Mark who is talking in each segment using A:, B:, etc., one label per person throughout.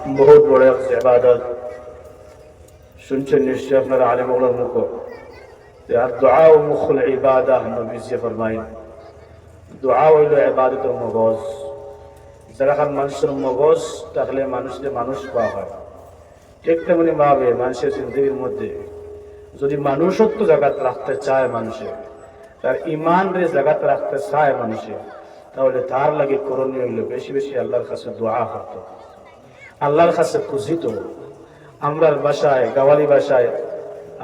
A: बहुत बड़े इबादत सुनছেন নিশ্চয় আপনারা আলেম ওলামার মুখ আর দোয়া ও মুখুল ইবাদত নবী জি ফরমায়েন দোয়া হইল ইবাদতের মগজ যারা খান মানুষের মগজ তাহলে মানুষ পাওয়া হয় ঠিক তেমনি ভাবে মানুষের জিন্দগির মধ্যে যদি মানুষত্ব জায়গাত রাখতে চায় মানুষে তার ইমান রে জায়গাত রাখতে চায় মানুষে তাহলে তার লাগে করণীয় হইল বেশি বেশি আল্লাহর কাছে দোয়া করতে আল্লাহর কাছে খুশিত আমরার ভাষায় গাওয়ালি ভাষায়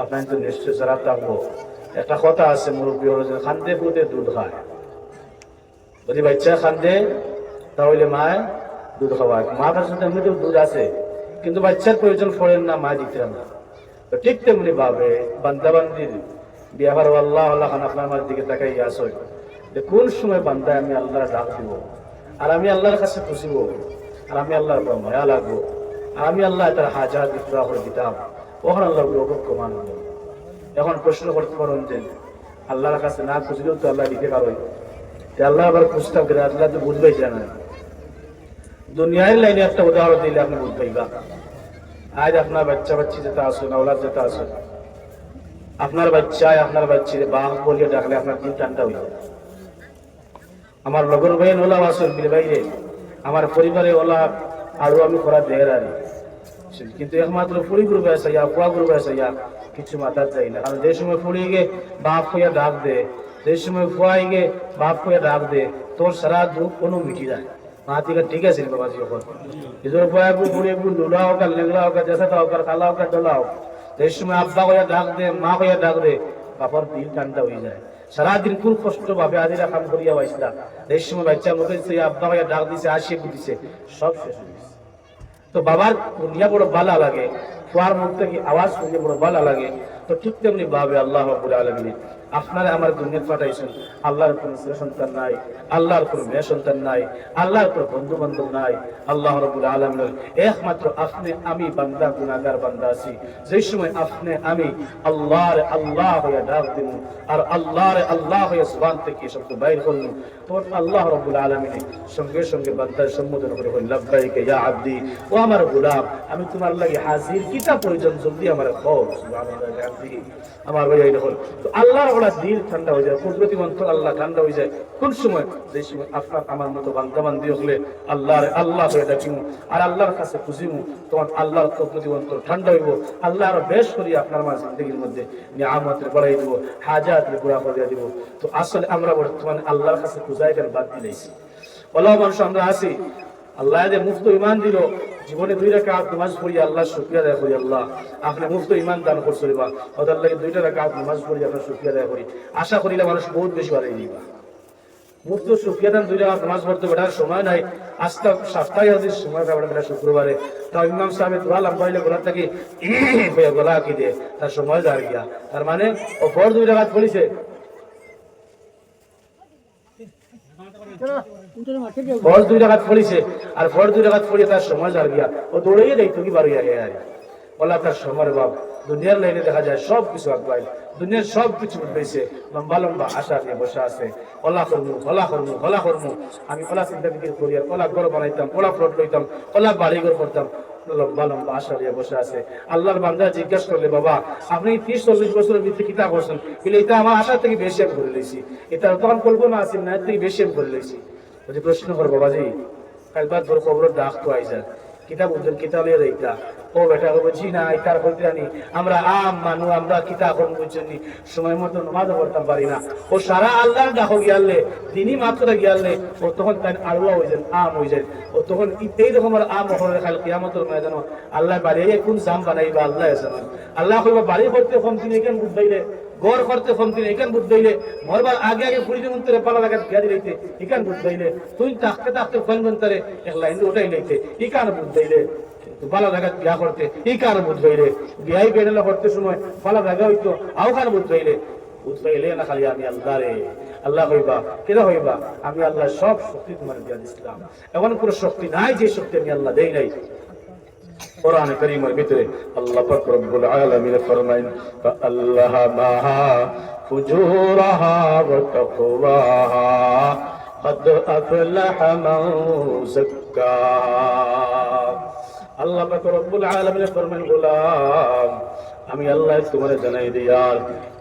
A: আপনার তো নিশ্চয় যারা থাকবো একটা কথা আছে মুরব্বী হলো যে খান্দে ফুটে দুধ খায় যদি বাচ্চা খান্দে তাহলে মায় দুধ খাওয়ায় মা কাছে এমনিতেও দুধ আছে কিন্তু বাচ্চার প্রয়োজন পড়েন না মা দিতে না তো ঠিক তেমনি ভাবে বান্দাবান্দির বিয়াহার আল্লাহ আল্লাহ খান আপনার আমার দিকে তাকাই আসো যে কোন সময় বান্দায় আমি আল্লাহর ডাক দিব আর আমি আল্লাহর কাছে খুশিব আর আমি আল্লাহর মায়া লাগবো আর আমি আল্লাহ তার হাজার বিক্রা করে দিতাম ওখানে আল্লাহ লোক কমান হল এখন প্রশ্ন করতে পারেন যে আল্লাহর কাছে না খুঁজলেও তো আল্লাহ দিতে পারো আল্লাহ আবার খুঁজতাম গেলে আল্লাহ তো বুঝবেই জানা দুনিয়ার লাইনে একটা উদাহরণ দিলে আপনি বুঝবেইবা আজ আপনার বাচ্চা বাচ্চি যেটা আসুন আওলাদ যেটা আসুন আপনার বাচ্চায় আপনার বাচ্চির বাপ বলিয়ে ডাকলে আপনার দিন টানটা হয়ে যায় আমার লগর ভাই ওলা আসুন বিল বাইরে আমার পরিবারে ওলা আরো আমি করা দেহের আনি কিন্তু একমাত্র ফুড়ি গ্রুপে আছে ইয়া ফুয়া গ্রুপে আছে ইয়া কিছু মাথার চাই না কারণ যে সময় ফুড়ি গে বাপ হইয়া ডাক দে যে সময় ফুয়াই গে বাপ হইয়া ডাক দে তোর সারা দুঃখ কোনো মিটি যায় মাতিকা ঠিক আছে বাবাজি ওখান ইজোর ফুয়া ফুড়ি লুলা হোক লেংলা হোক জেসাটা হোক খালা হোক ডোলা হোক যে সময় আব্বা হইয়া ডাক দে মা হইয়া ডাক দে বাবার দিল ঠান্ডা হয়ে যায় সারাদিন কোন কষ্ট ভাবে আদিরা কাম করিয়া পাইছিলাম এই সময় বাচ্চা মুখে আব্বা হইয়া ডাক দিছে আসিয়ে দিছে সব শেষ হয়ে গেছে তো বাবার দুনিয়া বড় ভালো লাগে ফুয়ার মুখ থেকে আওয়াজ শুনে বড় ভালো লাগে তো ঠিক তেমনি ভাবে আল্লাহ রাব্বুল আলামিন আপনারা আমার দুনিয়া পাঠাইছেন আল্লাহর কোনো সন্তান নাই আল্লাহর কোনো মেয়ে সন্তান নাই আল্লাহর কোনো বন্ধু বান্ধব নাই আল্লাহ রাব্বুল আলামিন একমাত্র আপনি আমি বান্দা গুনাহগার বান্দা আছি যেই সময় আপনি আমি আল্লাহর আল্লাহ হয়ে ডাক দিব আর আল্লাহর আল্লাহ হয়ে জবান থেকে শব্দ বাইর করব তো আল্লাহ রাব্বুল আলামিন সঙ্গে সঙ্গে বান্দার সম্বোধন করে বলেন লাব্বাইক ইয়া আব্দি ও আমার গোলাম আমি তোমার লাগি হাজির কিতা প্রয়োজন জলদি আমার কও সুবহানাল্লাহ আব্দি আমার ভাই এই হল তো আল্লাহর ওলা দিল ঠান্ডা হয়ে যায় কুদরতি মন্ত্র আল্লাহ ঠান্ডা হয়ে যায় কোন সময় যে সময় আপনার আমার মতো বান্দা বান্দি হলে আল্লাহর আল্লাহ হয়ে ডাকিমু আর আল্লাহর কাছে খুঁজিমু তোমার আল্লাহর কুদরতি মন্ত্র ঠান্ডা হইব আল্লাহর বেশ করি আপনার আমার জিন্দগির মধ্যে নিয়ামতের বাড়াই দিব হাজাতের গুণা করে দিব তো আসলে আমরা বর্তমানে আল্লাহর কাছে খুঁজাই কেন বাদ দিয়েছি ওলা মানুষ আমরা আসি আল্লাহ যে মুফত ইমান দিল জীবনে 2 রাকাত নামাজ পড়ি আল্লাহ শুকরিয়া আদায় করি আল্লাহ আপনি মুফত ইমান দান করছেন বা ওদের লাগে 2 রাকাত নামাজ পড়ি আপনার শুকরিয়া আদায় করি আশা করিলে মানুষ বহুত বেশি বাড়াই দিবা মুফত শুকরিয়া দান 2 রাকাত নামাজ পড়তে বেটার সময় নাই আজকে সপ্তাহে হাজির সময় কাবড়ে বেটা শুক্রবারে তাও ইমাম সাহেব দোয়া লম্বাইলে গলা থেকে হয়ে গলা কি দিয়ে তার সময় দাঁড় গিয়া তার মানে ও ফর 2 রাকাত পড়িছে ফরজ 2 রাকাত পড়িছে আর ফরজ 2 রাকাত পড়িয়ে তার সময় যার গিয়া ও দৌড়িয়ে দেয় তো কি বারো আর বলা তার সময় বাপ দুনিয়ার লাইনে দেখা যায় সব কিছু আগবাই দুনিয়ার সব কিছু উঠবেছে লম্বা লম্বা আশা নিয়ে বসে আছে ওলা করমু হলা করমু হলা করমু আমি ওলা চিন্তা ফিকির করি আর ওলা ঘর বানাইতাম ওলা ফ্লট লইতাম ওলা বাড়ি ঘর করতাম লম্বা লম্বা আশা নিয়ে বসে আছে আল্লাহর বান্দা জিজ্ঞাসা করলে বাবা আপনি 30-40 বছরের ভিতরে কিতা করছেন বলে এটা আমার আশা থেকে বেশি আমি করে লইছি এটা তখন কল্পনা আছে না থেকে বেশি আমি করে লইছি যদি প্রশ্ন কর বাবাজি কাল বাদ বড় খবর ডাক তো আইসা কিতাব উদ্দিন কিতাব এর এইটা ও বেটা বুঝি না এটার হইতানি আমরা আম মানু আমরা কিতাব কোন বুঝনি সময় মতো নামাজ পড়তে পারি না ও সারা আল্লাহর ডাক গিয়ালে তিনি মাত্র গিয়ালে ও তখন তাই আল্লাহ হই যায় আম হই যায় ও তখন এই রকমের আম হরে কাল কিয়ামতের ময়দান আল্লাহ বাড়িয়ে কোন জাম বানাইবা আল্লাহ জানেন আল্লাহ কইবা বাড়ি করতে কম দিন কেন বুঝাইলে গড় করতে ফোন দিলে এখান বুঝ দইলে মরবার আগে আগে পুরীর মন্ত্রে পালা লাগাত গিয়া দিলাইতে এখান বুঝ দইলে তুই তাকতে তাকতে ফোন মন্ত্রে এক লাইন উঠাই লাইতে এখান বুঝ দইলে তো পালা লাগাত বিয়া করতে এখান বুঝ দইলে বিয়াই বেড়ালা করতে সময় পালা লাগা হইতো আওখান বুঝ দইলে না খালি আমি আল্লাহ রে আল্লাহ হইবা কেন হইবা আমি আল্লাহ সব শক্তি তোমার দিয়া দিছিলাম এমন কোনো শক্তি নাই যে শক্তি আমি আল্লাহ দেই নাই কোরআন কারীমের ভিতরে আল্লাহ পাক রব্বুল আলামিন ফরমায়েন ফাআল্লাহামাহা ফুজুরাহা ওয়া তাকওয়াহা কদ আফলাহা মান যাক্কাহা আল্লাহ পাক রব্বুল আলামিন ফরমান গোলাম আমি আল্লাহ তোমারে জানাই দিয়ার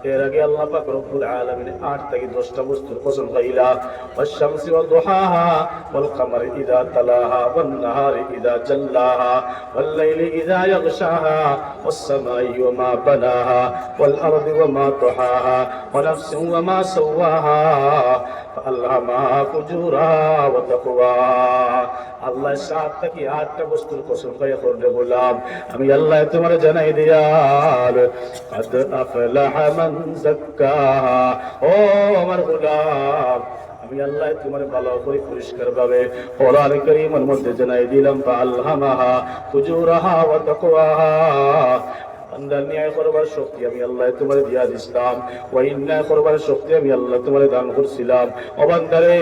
A: এর আগে আল্লাহ পাক রব্বুল আলামিন 8 থেকে 10টা বস্তুর কসম খাইলা ওয়াশ-শামসি ওয়াদ-দুহাহা ওয়াল-কামারি ইযা তালাহা ওয়ান-নাহারি ইযা জাল্লাহা ওয়াল-লাইলি ইযা ইয়াগশাহা ওয়াস-সামাই ওয়া মা বানাহা ওয়াল-আরদি ওয়া মা তাহাহা ওয়া নাফসিন ওয়া মা সাওয়াহা ফাআলহামাহা ফুজুরাহা ওয়া তাকওয়াহা আল্লাহ 7 থেকে 8টা বস্তুর কসম খাইয়া করলে বললাম আমি আল্লাহ তোমারে জানাই দিয়ার কদ আফলাহা মান যাক্কাহা ও আমার গোলাম আমি আল্লাহ তোমার ভালো করে পরিষ্কার ভাবে কোরআন কারীমের মধ্যে জানাই দিলাম ফাআলহামাহা ফুজুরাহা ওয়া তাকওয়াহা বান্দার ন্যায় করবার শক্তি আমি আল্লাহ তোমার দিয়া দিছিলাম ওই ন্যায় করবার শক্তি আমি আল্লাহ তোমার দান করছিলাম ও বান্দারে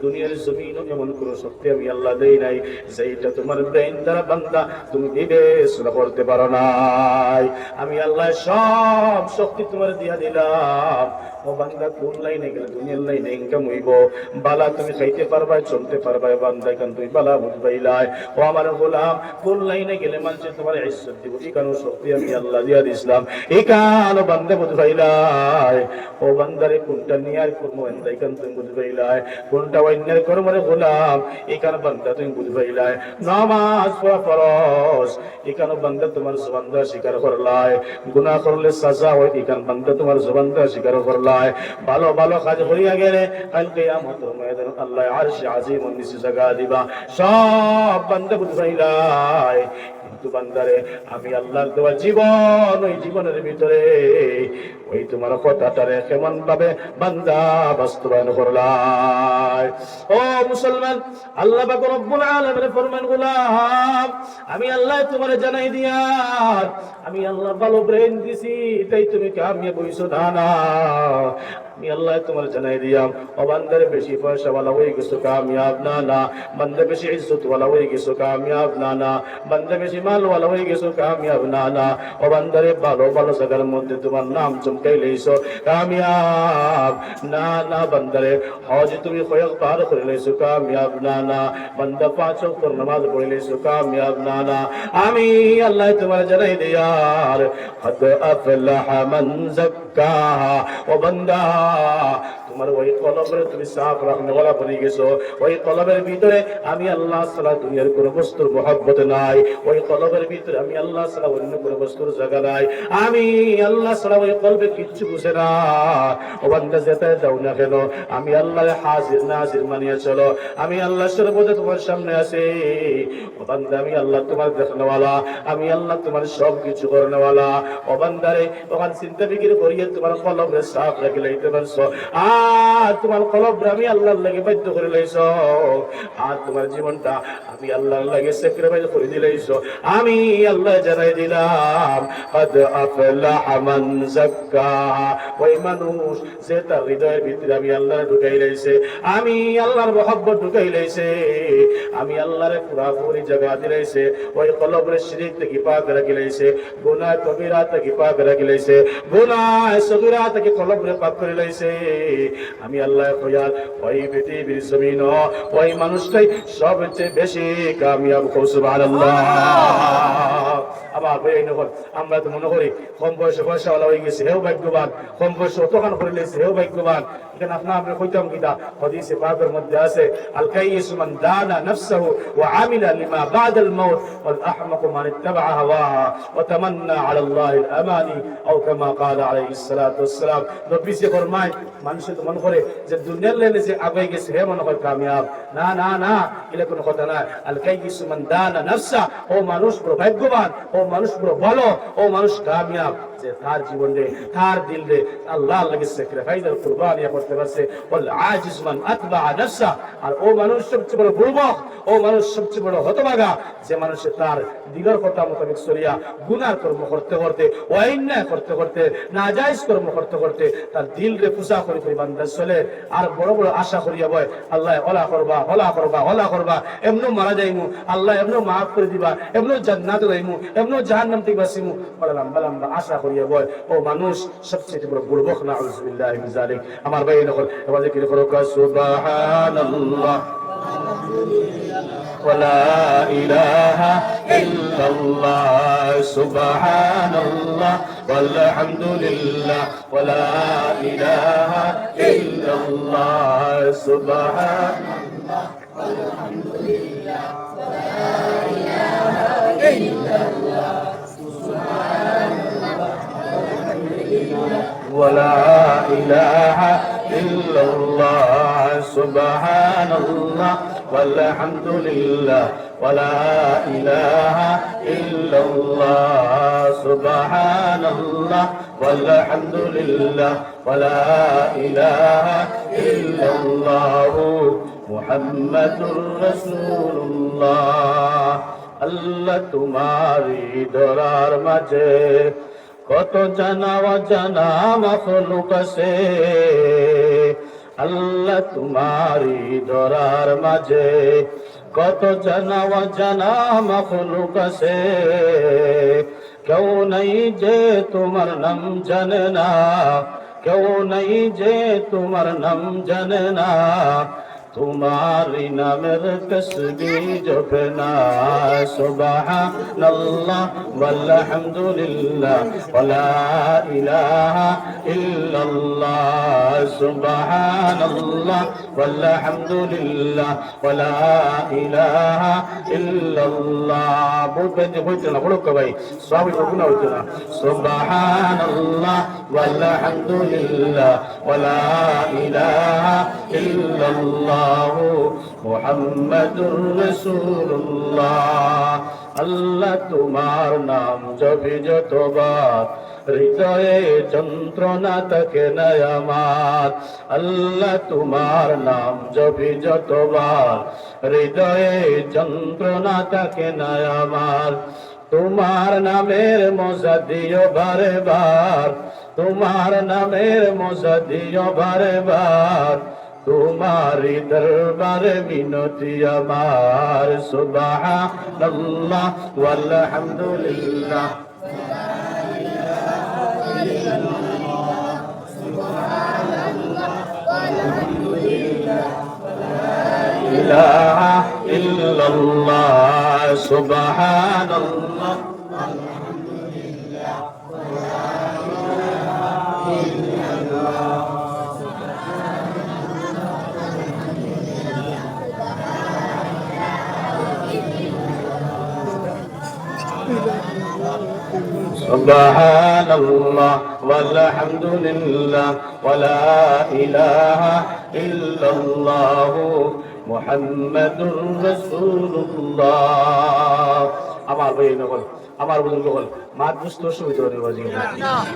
A: দুনিয়ার জমিনও এমন কোনো শক্তি আমি আল্লাহ দেই নাই যেটা তোমার ব্রেইন দ্বারা বান্দা তুমি বিবেচনা করতে পারো নাই আমি আল্লাহ সব শক্তি তোমার দিয়া দিলাম ও বান্দা কোন লাইনে গেলে দুনিয়ার লাইনে ইনকাম হইব বালা তুমি খাইতে পারবা চলতে পারবা বান্দা কারণ তুই বালা বুঝবাইলাই ও আমার গোলাম কোন লাইনে গেলে মানুষ তোমার ইজ্জত দিব এই কারণে শক্তি আমি আল্লাহ দিয়া দিছিলাম এই কারণে বান্দা বুঝবাইলাই ও বান্দারে কোনটা নিয়ার কর্ম এই কারণে তুমি বুঝবাইলাই কোনটা অন্যের কর্মরে গোলাম এই কারণে বান্দা তুমি বুঝবাইলাই নামাজ পড়া ফরজ এই কারণে বান্দা তোমার জবান দ্বারা স্বীকার করলাই গুনাহ করলে সাজা হয় এই কারণে বান্দা তোমার জবান দ্বারা স্বীকার করলাই ভালো ভালো কাজ করিয়া গেলে কাল কিয়ামতের ময়দানে আল্লাহ আরশে আজিমের নিচে জায়গা দিবা সব বান্দা বুঝাইলাই কিন্তু বান্দারে আমি আল্লাহর দেওয়া জীবন ওই জীবনের ভিতরে ওই তোমার কথাটারে কেমন ভাবে বান্দা বাস্তবায়ন করলাই ও মুসলমান আল্লাহ পাক রব্বুল আলামিন ফরমান গোলাম আমি আল্লাহ তোমারে জানাই দিয়ার আমি আল্লাহ ভালো ব্রেন দিছি তাই তুমি কামিয়াব হইছো না আমি আল্লাহ তোমার জানাই দিয়াম ও বান্দারে বেশি পয়সা वाला হয়ে গেছো কামিয়াব না বান্দা বেশি ইজ্জত वाला হয়ে গেছো কামিয়াব না বান্দা বেশি মাল वाला হয়ে গেছো কামিয়াব না ও বান্দারে ভালো ভালো জায়গার মধ্যে তোমার নাম চমকাই লইছো কামিয়াব না বান্দারে হজ তুমি কয়েক বার করে লইছো কামিয়াব না বান্দা 5 ওয়াক্ত নামাজ পড়ে লইছো কামিয়াব না আমি আল্লাহ তোমার জানাই দিয়ার কদ আফলাহা মান যাক্কাহা ও বান্দা তোমার ওই কলবের তুমি সাফ রাখনে ওয়ালা বনে গেছো ওই কলবের ভিতরে আমি আল্লাহ ছাড়া দুনিয়ার কোনো বস্তুর মহব্বত নাই ওই কলবের ভিতরে আমি আল্লাহ ছাড়া অন্য কোনো বস্তুর জায়গা নাই আমি আল্লাহ ছাড়া ওই কলবে কিচ্ছু বুঝে না ও বান্দা যেতে দাও না কেন আমি আল্লাহর হাজির নাজির মানিয়ে চলো আমি আল্লাহ সর্বদা তোমার সামনে আছি ও বান্দা আমি আল্লাহ তোমার দেখনেওয়ালা আমি আল্লাহ তোমার সব কিছু করনেওয়ালা ও বান্দারে ওখান চিন্তা ফিকির করিয়ে তোমার কলবে সাফ রেখে লইতে পারছো আর তোমার কলবটা আমি আল্লাহর লাগে বাধ্য করে লইছো আর তোমার জীবনটা আমি আল্লাহর লাগে স্যাক্রিফাইস করে দিলাইছো আমি আল্লাহ জানাই দিলাম কদ আফলাহা মান যাক্কাহা ওই মানুষ যে তার হৃদয়ের ভিতরে আমি আল্লাহর ঢুকাই লাইছে আমি আল্লাহর মহব্বত ঢুকাই লাইছে আমি আল্লাহর পুরাপুরি জায়গা দিলাইছে ওই কলবের শিরক থেকে পাক রাখি লাইছে গুনাহ কবিরা থেকে পাক রাখি লাইছে গুনাহ সগীরা থেকে কলবরে পাক করে লাইছে আমি আল্লাহ কইয়ার ওই পৃথিবীর জমিন ওই মানুষটাই সবচেয়ে বেশি কামিয়াব সুবহানাল্লাহ আমার ভাই নগর আমরা তো মনে করি কম বয়সে পয়সাওয়ালা হয়ে গেছে হেও ভাগ্যবান কম বয়সে দোকান করে লেছে হেও ভাগ্যবান এখানে আমরা কইতাম কিনা হাদিসে পাকের মধ্যে আছে আল কাইয়িস মান দানা নাফসাহু ওয়া আমিলা লিমা বাদাল মাউত ওয়াল আহমাকু মান ইত্তাবা হাওয়াহা ওয়া তামান্না আলা আল্লাহিল আমানি আও কামা ক্বালা আলাইহিস সালাতু ওয়াস সালাম নবী সে ফরমায় মানুষ তো মনে করে যে দুনিয়ার লেনে যে আগে গেছে হে মনে হয় কামিয়াব না এটা কোনো কথা না আল কাইয়িস মান দানা নাফসা ও মানুষ বড় ভাগ্যবান ও মানুষ বড় ভালো ও মানুষ কামিয়াব যে তার জীবনে তার দিলে আল্লাহর লাগি স্যাক্রিফাইস আর কুরবানি করতে পারছে ওয়াল আজিজ মান আতবা নাফসা আর ও মানুষ সবচেয়ে বড় বুর্বক ও মানুষ সবচেয়ে বড় হতভাগা যে মানুষ তার দিলের কথা মোতাবেক চলিয়া গুনাহ কর্ম করতে করতে অন্যায় করতে করতে নাজায়েজ কর্ম করতে করতে তার দিল রে পূজা করে বান্দা চলে আর বড় বড় আশা করিয়া বয় আল্লাহ ওলা করবা এমনো মারা যাইমু আল্লাহ এমনো মাফ করে দিবা এমনো জান্নাতে যাইমু এমনো জাহান্নাম থেকে বাঁচিমু বড় লম্বা লম্বা আশা করিয়া বয় ও মানুষ সবচেয়ে বড় বুর্বক না আউযুবিল্লাহি মিন যালিক আমার ভাই নকল এবারে কি করো সুবহানাল্লাহ ولا إله إلا الله سبحان الله والحمد لله ولا إله إلا الله سبحان الله والحمد لله ولا إله إلا الله سبحان الله والحمد لله ولا إله إلا الله سبحان الله والحمد لله ولا إله إلا الله سبحان الله والحمد لله ولا إله إلا الله محمد رسول الله আল্লাহ তোমারি দরার মাঝে কত জানা অজানা মাখলুক আছে আল্লাহ তোমারি দরার মাঝে কত জানা অজানা মাখলুক আছে কেউ নাই যে তোমার নাম জানে না কেউ নাই যে তোমার নাম জানে না तुम्हारी नामेर तस्बीह जपना सुबहानल्लाह वल्हम्दुलिल्लाह वला इलाहा इल्लल्लाह सुबहानल्लाह वल्हम्दुलिल्लाह वला इलाहा इल्लल्लाह बोलते ना बोलो भाई स्वामी रुकना होते ना सुबहानल्लाह वल्हम्दुलिल्लाह वला इलाहा इल्लल्लाह মুহাম্মাদুর রাসূলুল্লাহ আল্লাহ তোমার নাম জপি যতবার হৃদয়ে যন্ত্রণা থাকে না আমার আল্লাহ তোমার নাম জপি যতবার হৃদয়ে যন্ত্রণা থাকে না আমার তোমার নামের মজা দিও বারে বার তোমার নামের মজা দিও বারে বার तुम्हारी दरबार मिनती अमार सुबहानल्लाह वल्हम्दुलिल्लाह इलाहा इल्लल्लाह सुबहानल्लाह سبحان الله والحمد لله ولا إله إلا الله محمد رسول الله আমার ভাই নকল আমার বুঝুন নকল মাত বুঝতে অসুবিধা নেই বাজি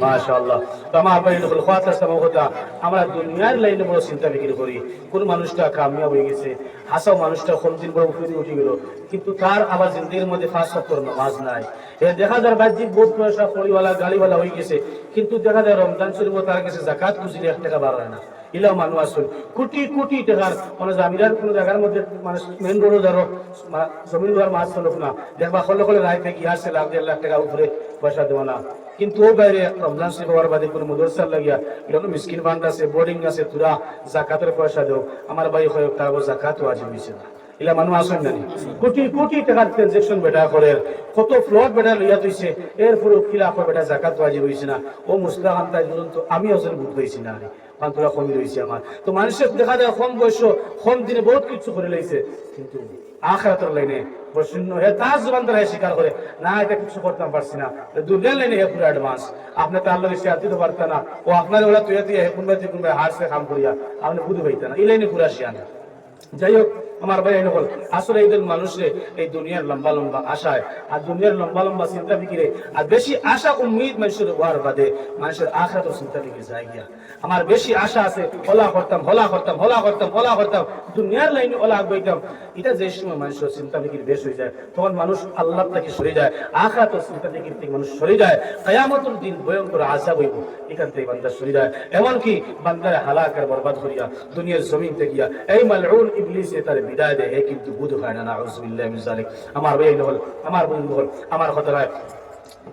A: মাশাআল্লাহ তো আমার ভাই নকল খাওয়াতে আসলাম কথা আমরা দুনিয়ার লাইনে বড় চিন্তা বিক্রি করি কোন মানুষটা কামিয়াব হয়ে গেছে হাসাও মানুষটা কোন দিন বড় উপরে উঠে গেল কিন্তু তার আবার জিন্দেগির মধ্যে পাঁচ ওয়াক্ত নামাজ নাই এ দেখা যায় বাহ্যিক বহুত পয়সা পরিওয়ালা গাড়িওয়ালা হয়ে গেছে কিন্তু দেখা যায় রমজান শরীফ তার কাছে যাকাত খুঁজলে 1 টাকা বার হয় না ইলাও মানুষ আসুন কোটি কোটি টাকার মানে জামিরার কোনো জায়গার মধ্যে মানে মেন রোড ধরো জমিন দেওয়ার মাছ চলুক না দেখবা হলে হলে রায় থেকে আসছে লাখ 1.5 লাখ টাকা উপরে পয়সা দেওয়া না কিন্তু ও বাইরে রমজান শরীফ হওয়ার বাদে কোনো মুদরসার লাগিয়া এটা মিসকিন বান্ধ আছে বোর্ডিং আছে তুরা জাকাতের পয়সা দেও আমার ভাই হয় তার জাকাত ওয়াজিব হইছে না ইলা মানুষ আসেন না কোটি কোটি টাকার ট্রানজাকশন বেটা করে কত ফ্লট বেটা লইয়া তুইছে এরপরে খিলাফ বেটা জাকাত ওয়াজিব হইছে না ও মুসলিমান তাই পর্যন্ত আমি আসলে বুঝ পাইছি না পান্তরা কমই রয়েছে আমার তো মানুষের দেখা যায় কম বয়স কম দিনে বহুত কিছু করে লাইছে কিন্তু আখিরাতের লাইনে প্রশ্ন হে তার জবান দ্বারা স্বীকার করে না এটা কিছু করতে পারছি না দুনিয়ার লাইনে হে পুরো অ্যাডভান্স আপনি তার লগে শেয়ার দিতে পারতেন না ও আপনার ওরা তুই কোনবা হারসে কাম করিয়া আপনি বুঝতে পাইতেন না এই লাইনে পুরা শিয়ান যাই হোক আমার ভাই নকল আসলে এইদের মানুষের এই দুনিয়ার লম্বা লম্বা আশায় আর দুনিয়ার লম্বা লম্বা চিন্তা ফিকিরে আর বেশি আশা উম্মিদ মানুষের হওয়ার বাদে মানুষের আখিরাতের চিন্তা ফিকির যায় গিয়া আমার বেশি আশা আছে হলা করতাম হলা করতাম হলা করতাম হলা করতাম দুনিয়ার লাইনে হলা বইতাম এটা যে সময় মানুষের চিন্তা ফিকির বেশ হয়ে যায় তখন মানুষ আল্লাহ থেকে সরে যায় আখিরাতের চিন্তা ফিকির থেকে মানুষ সরে যায় কিয়ামতের দিন ভয়ঙ্কর আযাব হইব এখান থেকে বান্দা সরে যায় এমনকি বান্দার হালাক আর বরবাদ করিয়া দুনিয়ার জমিন থেকে গিয়া এই মালউন ইবলিস তার বিদায় দেয় কিন্তু বুঝ হয় না নাউযুবিল্লাহি মিন যালিক আমার ভাই নকল আমার বন্ধু আমার কথা রায়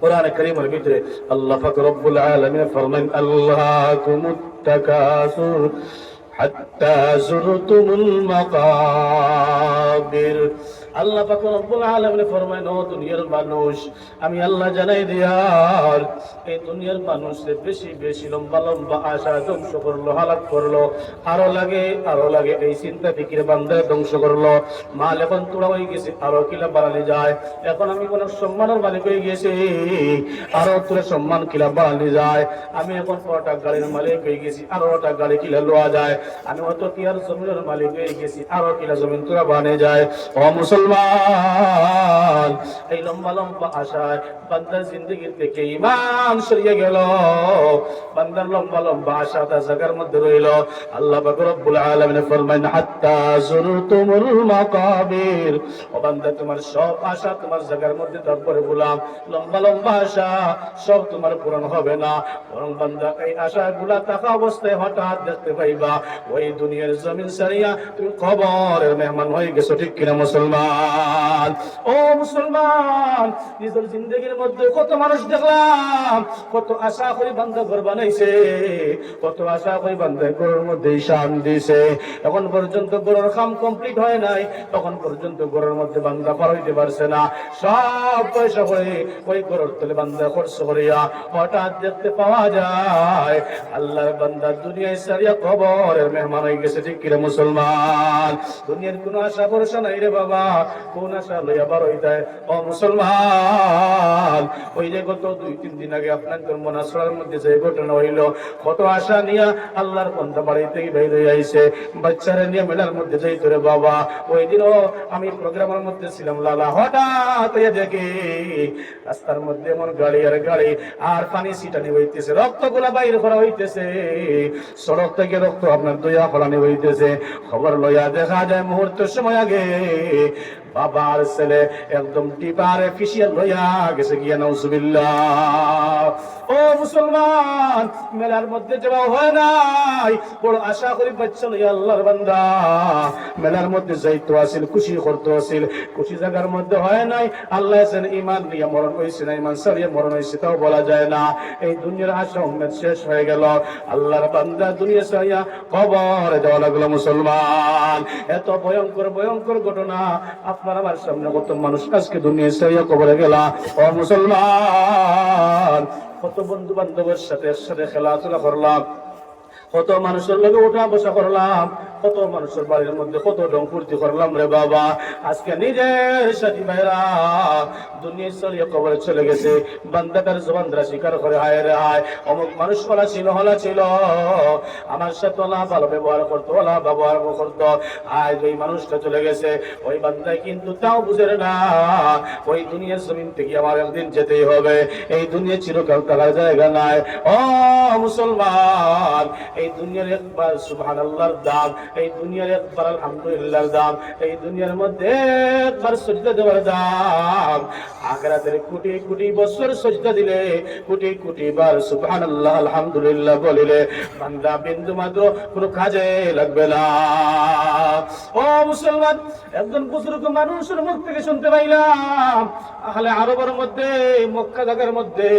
A: কোরআন কারীমের ভিতরে আল্লাহ পাক রব্বুল আলামিন ফরমান আল্লাহুমুত তাকাসুর হাত্তা যুরতুমুল মাকাবির। আল্লাহ পাক রব্বুল আলামিন ফরমায়, ও দুনিয়ার মানুষ, আমি আল্লাহ জানাই দিয়ার এই দুনিয়ার মানুষের বেশি বেশি লম্বা লম্বা আশা ধ্বংস করলো, হালাক করলো, আরো লাগে এই চিন্তা ফিকির বান্দায় ধ্বংস করলো। মাল এখন তোরা হয়ে গেছে, আরো কিলা বাড়ালে যায়। এখন আমি কোন সম্মানের মালিক হয়ে গেছি, আরো তোরা সম্মান কিলা বাড়ালে যায়। আমি এখন কটা গাড়ির মালিক হয়ে গেছি, আরো ওটা গাড়ি কিলা লোয়া যায়। আমি অত কি আর জমিনের মালিক হয়ে গেছি, আরো কিলা জমিন তোরা বানে যায়। ও মুসলমান, এই লম্বা লম্বা আশায় বান্দার জিন্দগির থেকে ঈমান সরিয়ে গেল। বান্দার লম্বা লম্বা আশা তার জায়গার মধ্যে রইল। আল্লাহ পাক রব্বুল আলামিন ফরমায়, হাত্তা যুরতুমুল মাকাবির। ও বান্দা, তোমার সব আশা তোমার জায়গার মধ্যে, তারপরে বললাম লম্বা লম্বা আশা সব তোমার পূরণ হবে না। বরং বান্দা, এই আশাগুলা থাকা অবস্থায় হঠাৎ দেখতে পাইবা ওই দুনিয়ার জমিন ছাড়িয়া তুমি কবরের মেহমান হয়ে গেছো। ঠিক কিনা মুসলমান? ও মুসলমান, নিজের জিন্দগির মধ্যে কত মানুষ দেখলাম, কত আশা করে বান্দা ঘর বানাইছে, কত আশা করে বান্দা ঘরের মধ্যে ঈশান দিছে। এখন পর্যন্ত ঘরের কাম কমপ্লিট হয় নাই, তখন পর্যন্ত ঘরের মধ্যে বান্দা পার হইতে পারছে না। সব পয়সা করে ওই ঘরের তলে বান্দা খরচ করিয়া হঠাৎ দেখতে পাওয়া যায় আল্লাহর বান্দা দুনিয়ায় সারিয়া কবরের মেহমান হয়ে গেছে। ঠিক কিনা মুসলমান? দুনিয়ার কোন আশা ভরসা নাই রে বাবা, কোন আশা লইয়া বার হইতে। ও মুসলমান, ওই যে গত 2-3 দিন আগে আপনার মনাসরার মধ্যে যে ঘটনা হইল, কত আশা নিয়া আল্লাহর বান্দা বাড়ি থেকে বের হয়ে আইছে, বাচ্চারা নিয়ে মেলার মধ্যে যাইতো রে বাবা। ওই দিনও আমি প্রোগ্রামের মধ্যে ছিলাম, লালা হঠাৎ দেখি রাস্তার মধ্যে এমন গাড়ি আর গাড়ি, আর পানি ছিটানি হইতেছে, রক্ত গুলা বাইর করা হইতেছে, সড়ক থেকে রক্ত আপনার দইয়া ফলানি হইতেছে। খবর লইয়া দেখা যায় মুহূর্তের সময় আগে বাবার ছেলে একদম টিপারে ফিসিয়া লইয়া গেছে গিয়া, নাউজুবিল্লাহ। ও মুসলমান, মেলার মধ্যে যাওয়া হয় নাই, বড় আশা করি বাচ্চা লইয়া আল্লাহর বান্দা মেলার মধ্যে যাইতো আসিল, খুশি করতে আসিল, খুশি জায়গার মধ্যে হয় নাই। আল্লাহ আছেন ইমান নিয়ে মরণ হয়েছে না, ইমান সারিয়ে মরণ হয়েছে তাও বলা যায় না। এই দুনিয়ার আশা উম্মেদ শেষ হয়ে গেল, আল্লাহর বান্দা দুনিয়া সারিয়া কবরে যাওয়া লাগলো। মুসলমান, এত ভয়ঙ্কর ভয়ঙ্কর ঘটনা আপনার আমার সামনে, কত মানুষ আজকে দুনিয়া সারিয়া কবরে গেলা। ও মুসলমান, কত বন্ধু বান্ধবের সাথে একসাথে খেলাধুলা করলাম, কত মানুষের লগে উঠা বসা করলাম, কত মানুষের বাড়ির মধ্যে কত রং ফুর্তি করলাম রে বাবা। আজকে নিজের সাথী ভাইরা দুনিয়া চলিয়ে কবরে চলে গেছে। বান্দাটার জবান দ্বারা স্বীকার করে, হায় রে হায়, অমুক মানুষ হলা ছিল, আমার সাথে ওলা ভালো ব্যবহার করতো, ওলা ব্যবহার করতো, আজ ওই মানুষটা চলে গেছে। ওই বান্দায় কিন্তু তাও বুঝে না, ওই দুনিয়ার জমিন থেকে আমার একদিন যেতেই হবে, এই দুনিয়া চিরকাল থাকার জায়গা নাই। ও মুসলমান, এই দুনিয়ার একবার সুবহানাল্লাহর দাম, এই দুনিয়ার একবার আলহামদুলিল্লাহর দাম, এই দুনিয়ার মধ্যে একবার সজদা দেওয়ার দাম, আখিরাতের কোটি কোটি বছর সজদা দিলে, কোটি কোটি বার সুবহানাল্লাহ আলহামদুলিল্লাহ বলিলে বান্দা বিন্দু মাত্র কোনো কাজে লাগবে না। ও মুসলমান, একজন বুজুর্গ মানুষের মুখ থেকে শুনতে পাইলাম, আহলে আরবের মধ্যে মক্কা জায়গার মধ্যে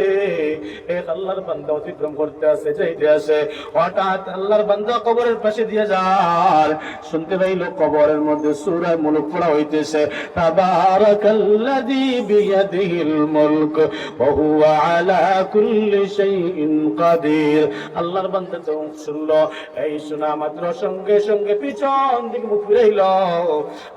A: এক আল্লাহর বান্দা অতিক্রম করতে আসে, যাইতে আসে, হঠাৎ আল্লাহর বান্দা কবরের পাশে দিয়ে যায়, শুনতে পাইল কবরের মধ্যে সূরা মুলক পড়া হইতেছে, তাবারাকাল্লাযী বিয়াদিহিল মুলক ওয়া হুয়া আলা কুল্লি শাইইন কাদির। আল্লাহর বান্দা যখন শুনলো, এই শোনা মাত্র সঙ্গে সঙ্গে পিছন দিকে মুখ ফিরাইল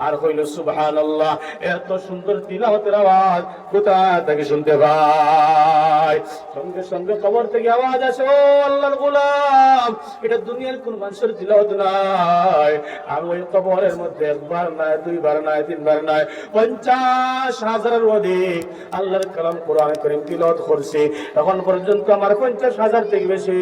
A: আর কইল সুবহানাল্লাহ। এত সুন্দর তিলাওয়াতের আওয়াজ কোথা থেকে শুনতে পাই? সঙ্গে সঙ্গে কবর থেকে আওয়াজ আসে, ও আল্লাহর গোলাম, এটা দুনিয়ার কোন মানুষের তিলাওয়াত নাই, আমি ওই কবরের মধ্যে একবার নয়, দুইবার নয়, তিনবার নয়, 50,000-এর অধিক আল্লাহর কালাম কোরআন কারীম তিলাওয়াত করছি। এখন পর্যন্ত আমার 50,000 থেকে বেশি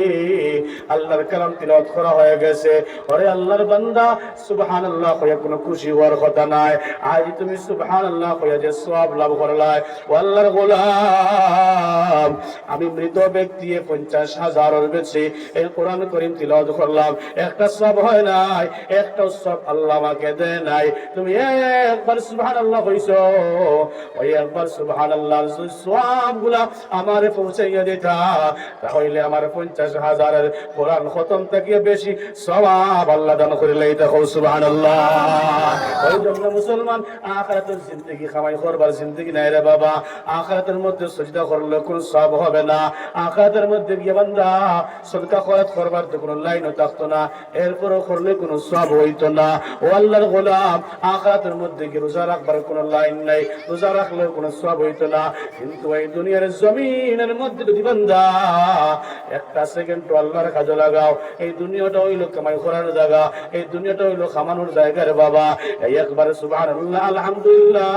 A: আল্লাহর কালাম তিলাওয়াত করা হয়ে গেছে। ওরে আল্লাহর বান্দা, সুবহানাল্লাহ কইয়া কোনো খুশি হওয়ার কথা নাই। আজ তুমি সুবহানাল্লাহ কইয়া যে সওয়াব লাভ করলাই, ও আল্লাহর গোলাম, আমি মৃত ব্যক্তি 50,000-এর বেশি এই কোরআন কারীম তিলাওয়াত করলাম, একটা সওয়াব হয় নাই, একটা সওয়াব আল্লাহ আমাকে দেয় নাই। তুমি একবার সুবহানাল্লাহ কইছো, ওই একবার সুবহানাল্লাহ সওয়াবগুলা আমারে পৌঁছাইয়া দিতা তাহলে আমার 50,000 কোরআন খতম থেকে বেশি সওয়াব আল্লাহ দান করে লইতা সুবহানাল্লাহ। ওই জন্য মুসলমান আখিরাতের জিন্দেগি কামাই করবার জিন্দেগি নাই রে বাবা। আখিরাতের মধ্যে সিজদা করলে কোনো সওয়াব হবে না। আখিরাতের মধ্যে গিয়ে বান্দা সদকা খয়রাত করবার তো কোনো লাইনও থাকতো না, এরপরও করলে কোনো সওয়াব হইতো না। ও আল্লাহর গোলাম, আখিরাতের মধ্যে গিয়ে রোজা রাখবার কোনো লাইন নাই, রোজা রাখলেও কোনো সওয়াব হইতো না। কিন্তু এই দুনিয়ার জমিনের মধ্যে যদি বান্দা একটা সেকেন্ড আল্লাহর কাজে লাগাও, এই দুনিয়াটা হইলো কামাই করার জায়গা, এই দুনিয়াটা হইলো খামানোর জায়গা রে বাবা। এই একবার সুবহানাল্লাহ আলহামদুলিল্লাহ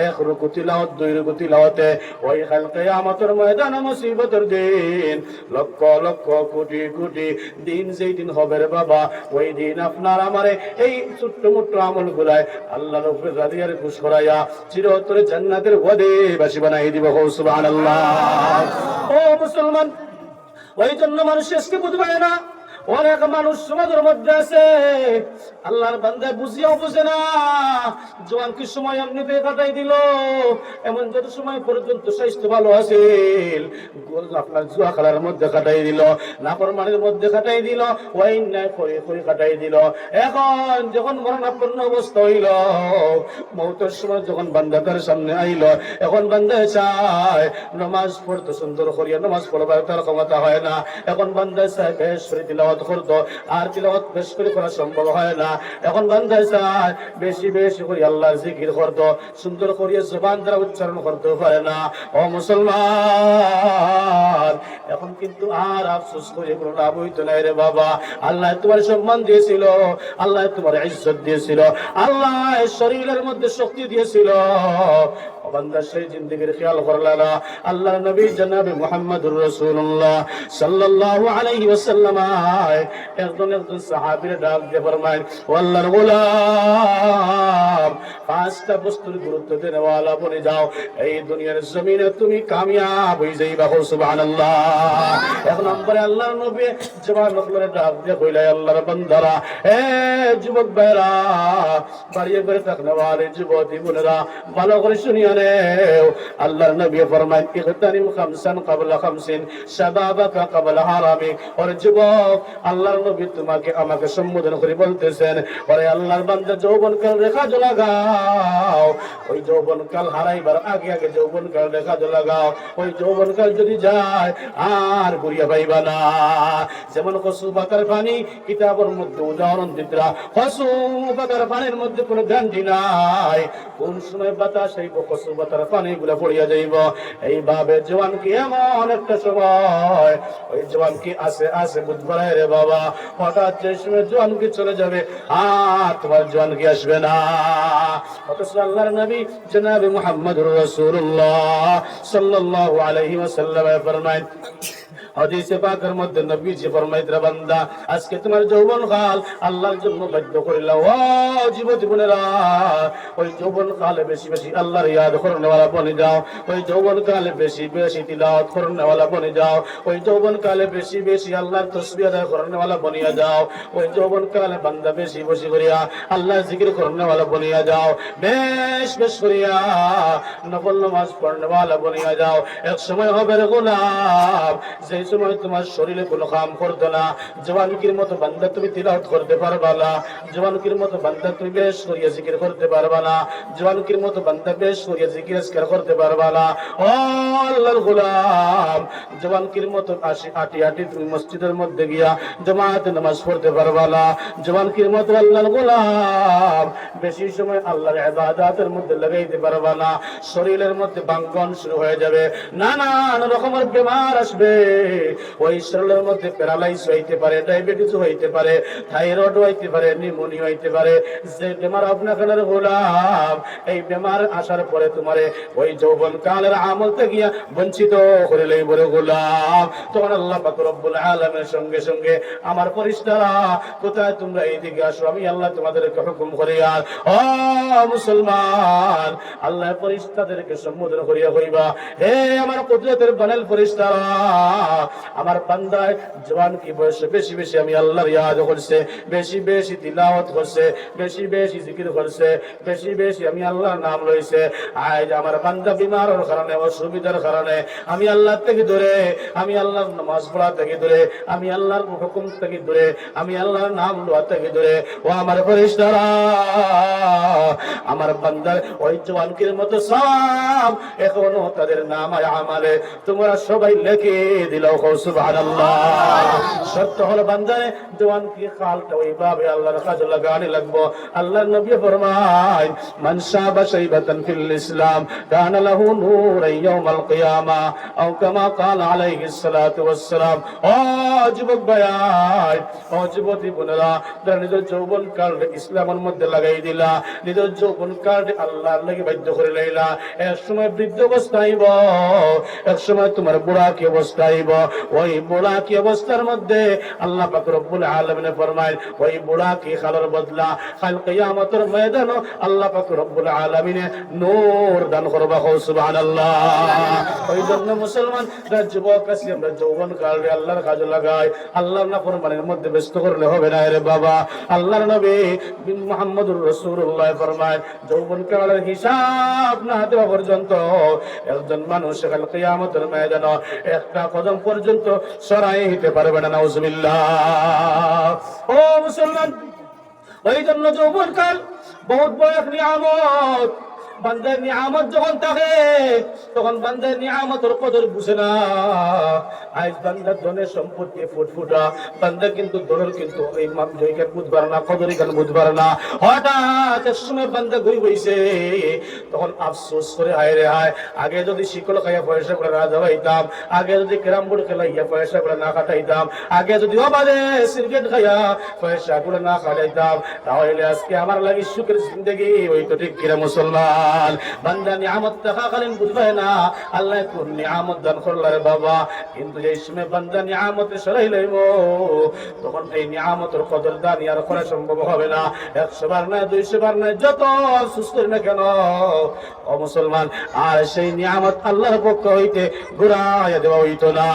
A: এক রুকু তিলাওয়াত, দুই রুকু তিলাওয়াতে ওই কাল কিয়ামতের ময়দানে মুসিবতের দিন লক্ষ লক্ষ কোটি কোটি দিন যেই দিন হবে রে বাবা, ওই দিন আপনার আমারে এই ছোট্ট মোট্ট আমল গুলায় আল্লাহর উপরে রাদিয়ার খুশ করাইয়া চিরতরে জান্নাতের ওয়াদেবাসী বানাই দিব সুবহানাল্লাহ। ও মুসলমান, ওই জন্য মানুষ শেষকে বুঝবে না। অনেক মানুষ সমাজের মধ্যে আছে আল্লাহর বান্দা বুঝিয়াও বুঝে না, জোয়ান কি সময় এমনিতে কাটাই দিল, এমন যত সময় পর্যন্ত স্বাস্থ্য ভালো আছে আপনার জুয়া খেলার মধ্যে কাটাই দিল, নাফরমানের মধ্যে কাটাই দিল, ওয়াইন নাই করে করে কাটাই দিল। এখন যখন মরণাপন্ন অবস্থা হইল, মৌতের সময় যখন বান্দা তার সামনে আইল, এখন বান্দা চায় নামাজ পড়তে সুন্দর করিয়া নামাজ পড়বার তার ক্ষমতা হয় না। এখন বান্দা চায় বেশ করে তিলাওয়াত করতো, আর তিলাওয়াত বেশ করে করা সম্ভব হয় না। এখন বান্দা চায় বেশি বেশি করে আল্লাহর জিকির করতো, সুন্দর করিয়া জবান দ্বারা উচ্চারণ করতে পারে না। ও মুসলমান, এখন কিন্তু আর আফসোস করে কোনো লাভ হইতো না রে বাবা। আল্লাহ তোমার সম্মান দিয়েছিল, আল্লাহ তোমার ইজ্জত দিয়েছিল, আল্লাহ শরীরের মধ্যে শক্তি দিয়েছিল, বান্দা সেই জিন্দেগির খেয়াল করলা না। আল্লাহর নবী জনাবে মুহাম্মদুর রাসূলুল্লাহ সাল্লাল্লাহু আলাইহি ওয়াসাল্লাম একজন সাহাবীর ডাক দিয়ে ফরমায়, ও আল্লাহর গোলাম, পাঁচটা বস্তুর গুরুত্ব দেওয়ালা বনে যাও, এই দুনিয়ার জমিনে তুমি কামিয়াব হয়ে যাইবা সুবহানাল্লাহ। এক নম্বরে আল্লাহর নবী জওয়ান লোকরে ডাক দিয়ে কইলা, আল্লাহর বান্দারা, এ যুবক ভাইরা, বাড়িয়ে করে থাকলে ওয়ালে যুবতী বোনেরা, ভালো করে শুনিয়া আল্লাহর নবী ফরমায়, ইগতানিম খামসান ক্বাবলা খামসিন শাবাবাকা ক্বাবলা হারামিক। ওরে যুবক, আল্লাহর নবী তোমাকে আমাকে সম্বোধন করে বলতেছেন, ওরে আল্লাহর বান্দা, যৌবনকাল রেখা লাগাও, ওই যৌবনকাল হারাইবার আগে আগে যৌবনকাল রেখা লাগাও। ওই যৌবনকাল যদি যায় আর ঘুরিয়া পাইবা না। যেমন কসু পাতার পানি, কিতাবের মধ্যে উদাহরণ দিতরা, কসু পাতার পানির মধ্যে কোনো গ্যারান্টি নাই কোন সময় বাতাস এই কসু পাতার পানি গুলা পড়িয়া যাইব। এইভাবে জওয়ান কি এমন একটা সময়, ওই জওয়ান কি আসে আসে বুঝবার রে বাবা, হঠাৎ যে সময় জওয়ান কি চলে যাবে আর তোমার জওয়ান কি আসবে না। অথচ আল্লাহর নবী জনাবে মুহাম্মদুর রাসূলুল্লাহ সাল্লাল্লাহু আলাইহি ওয়াসাল্লাম ফরমায়, হাদিসে পাকের মধ্যে নবীজি ফরমাইতে, বান্দা আজকে তোমার যৌবন কাল আল্লাহর জন্য বাধ্য করিলা। ও যুবতী বোনেরা, ওই যৌবন কালে বেশি বেশি আল্লাহর ইয়াদ করনে वाला বনে যাও, ওই যৌবন কালে বেশি বেশি তিলাওয়াত করনে वाला বনে যাও, ওই যৌবন কালে বেশি বেশি আল্লাহর তাসবিহ আদায় করনে वाला বনিয়া যাও, ওই যৌবন কালে বান্দা বেশি বেশি করিয়া আল্লাহর জিকির করনে वाला বনিয়া যাও, বেশ বেশ করিয়া নফল নামাজ পড়নে वाला বনিয়া যাও। এক সময় হবে রে গোলাম, যে সময় তোমার শরীরে কোনো কাম করতো না, জওয়ানকির মতো বান্দা তুমি তিলাওয়াত করতে পারবা না, জওয়ানকির মতো বান্দা তুমি বেশ করিয়া জিকির করতে পারবা না, জওয়ানকির মতো বান্দা বেশ করিয়া জিকির আজকার করতে পারবা না। ও আল্লাহর গোলাম, জওয়ানকির মতো আটি আটি তুমি মসজিদের মধ্যে গিয়া জামাতে নামাজ পড়তে পারবা না, জওয়ানকির মতো আল্লাহর গোলাম বেশি সময় আল্লাহর ইবাদতের মধ্যে লাগাইতে পারবা না। শরীরের মধ্যে ভাঙ্গন শুরু হয়ে যাবে, নানান রকমের বেমার আসবে। ওই শরীরের মধ্যে প্যারালাইজ হইতে পারে, ডায়াবেটিস হইতে পারে, থাইরয়েড হইতে পারে, নিউমোনিয়া হইতে পারে। যে বেমার আপনার গোলাম, এই বেমার আসার পরে তোমারে ওই যৌবন কালের আমল থেকে বঞ্চিত করে লইব রে গোলাম। তখন আল্লাহ পাক রব্বুল আলামিনের সঙ্গে সঙ্গে আমার ফেরেশতারা, কোথায় তোমরা এইদিকে আসো, আমি আল্লাহ তোমাদেরকে হুকুম করি। আর ও মুসলমান, আল্লাহ ফেরেশতাদেরকে সম্বোধন করিয়া কইবা, হে আমার কুদরতের বানাল ফেরেশতারা, আমার বান্দায় জওয়ান কি বয়সে বেশি বেশি আমি আল্লাহর ইয়াদ করছে, বেশি বেশি তিলাওয়াত করছে, বেশি বেশি জিকির করছে, বেশি বেশি আমি আল্লাহর নাম লইছে। আজ আমার বান্দা বিমারের কারণে, অসুবিধার কারণে আমি আল্লাহ থেকে দূরে, আমি আল্লাহর নামাজ পড়া থেকে দূরে, আমি আল্লাহর হুকুম থেকে দূরে, আমি আল্লাহর নাম লওয়া থেকে দূরে। ও আমার ফেরেশতারা, আমার বান্দার ওই জওয়ানকির মতো সব এখনো তাদের নামায় আমালে তোমরা সবাই লিখে দিলাও। সুবহানাল্লাহ। সত্য হলো বান্দারে জওয়ানকি খালটা ওইভাবে আল্লাহর কাজে লাগানি লাগবো। আল্লাহর নবী ফরমায়, মান শাবা শাইবাতান ফিল ইসলাম কানা লাহু নূরান ইয়াউমাল কিয়ামা আও কামা ক্বালা আলাইহিস সালাতু ওয়াস সালাম। ও যুবক ভাই, ও যুবতী বোনেরা, যারা নিজের যৌবন কাল ইসলামের মধ্যে লাগাই দিলা, নিজের যৌবন কাল আল্লাহর লাগি বাধ্য করে লইলা, এক সময় বৃদ্ধ অবস্থা আইব, এক সময় তোমার বুড়া কি অবস্থা আইব। ওই বুড়া কি অবস্থার মধ্যে আল্লাহ পাক রব্বুল আলামিন ফরমায়, ওই বুড়া কি খালের বদলা কাল কিয়ামতের ময়দানে আল্লাহ পাক রব্বুল আলামিন নূর দান করবা। সুবহানাল্লাহ। ওই জন্য মুসলমান যুবক আছি আমরা যৌবন কালে আল্লাহর কাজে লাগাই, আল্লাহর নাফরমানির মধ্যে ব্যস্ত করলে হবে না রে বাবা। আল্লাহর নবী মুহাম্মদুর রাসূলুল্লাহ ফরমায়, যৌবন কালের হিসাব না দেওয়া পর্যন্ত একজন মানুষ কাল কিয়ামতের ময়দানে একটা কদম পর্যন্ত সরাই হতে পারবে না। নাউজুবিল্লাহ। ও মুসলমান, ওই জন্য যৌবন কাল বহুত বড় এক নিয়ামত। বান্দার নিয়ামত যখন থাকে তখন বান্দার নিয়ামতের কদর বুঝে না। আজ বান্দার ধনের সম্পত্তি ফুটফুটা, বান্দা কিন্তু ধনের কিন্তু এই জয়কার বুঝবার না, কদর এখানে বুঝবার না। হঠাৎ এক সময় বান্দা ঘুরি বইছে, তখন আফসোস করে হায় রে হায়, আগে যদি শিকল খাইয়া পয়সা করে রাজা হইতাম, আগে যদি ক্যারাম বোর্ড খেলাইয়া পয়সা করে না কাটাইতাম, আগে যদি অবাধে সিগারেট খাইয়া পয়সা করে না কাটাইতাম, তাহলে আজকে আমার লাগি সুখের জিন্দগি হইতো। ঠিক কিনা মুসলমান? বান্দা নিয়ামত থাকাকালীন বুঝবে না আল্লাহ কোন নিয়ামত দান করলার বাবা, কিন্তু এই সময় বান্দা নিয়ামতে সরাই লইব, তখন এই নিয়ামতের কদর দান আর করা সম্ভব হবে না। 100 বার না 200 বার না, যত সুস্থ না কেন ও মুসলমান, আর সেই নিয়ামত আল্লাহর পক্ষ হইতে ঘুরাইয়া দেওয়া হইতো না।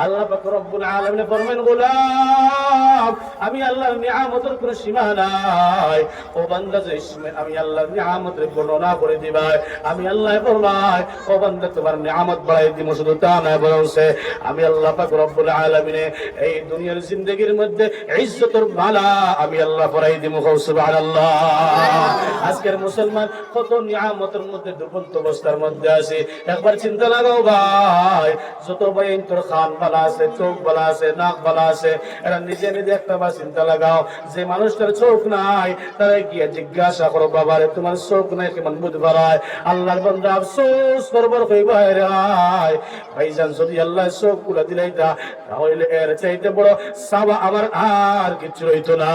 A: আল্লাহ পাক রব্বুল আলামিন ফরমান, গোলাম আমি আল্লাহর নিয়ামতের কোনো সীমা নাই। ও বান্দা, যে সময় আমি আল্লাহর নিয়ামতের বর্ণনা করে দিবাই, আমি আল্লাহ ফরমাই, ও বান্দা তোমার নিয়ামত বাড়াই দিব। শুধু তা নয়, বরং আমি আল্লাহ পাক রব্বুল আলামিন এই দুনিয়ার জিন্দেগির মধ্যে ইজ্জতের মালা আমি আল্লাহ পরাই দিব। সুবহানাল্লাহ। আজকের মুসলমান কত নিয়ামতের মধ্যে দুর্বন্ত অবস্থার মধ্যে আছে। একবার চিন্তা লাগাও ভাই, যত ভাই তোর কান বালা আছে, চোখ বালা আছে, নাক বালা আছে, এরা নিজে নিজে একটা বার চিন্তা লাগাও, যে মানুষটার চোখ নাই তারা গিয়ে জিজ্ঞাসা করো, বাবারে তোমার চোখ নাই কেমন বুঝবার? আল্লাহর বান্দা আফসোস করবার কইবা রে ভাইজান, যদি আল্লাহ চোখ গুলা দিলাইতা তাহলে এর চাইতে বড় সাবা আমার আর কিছু হইতো না।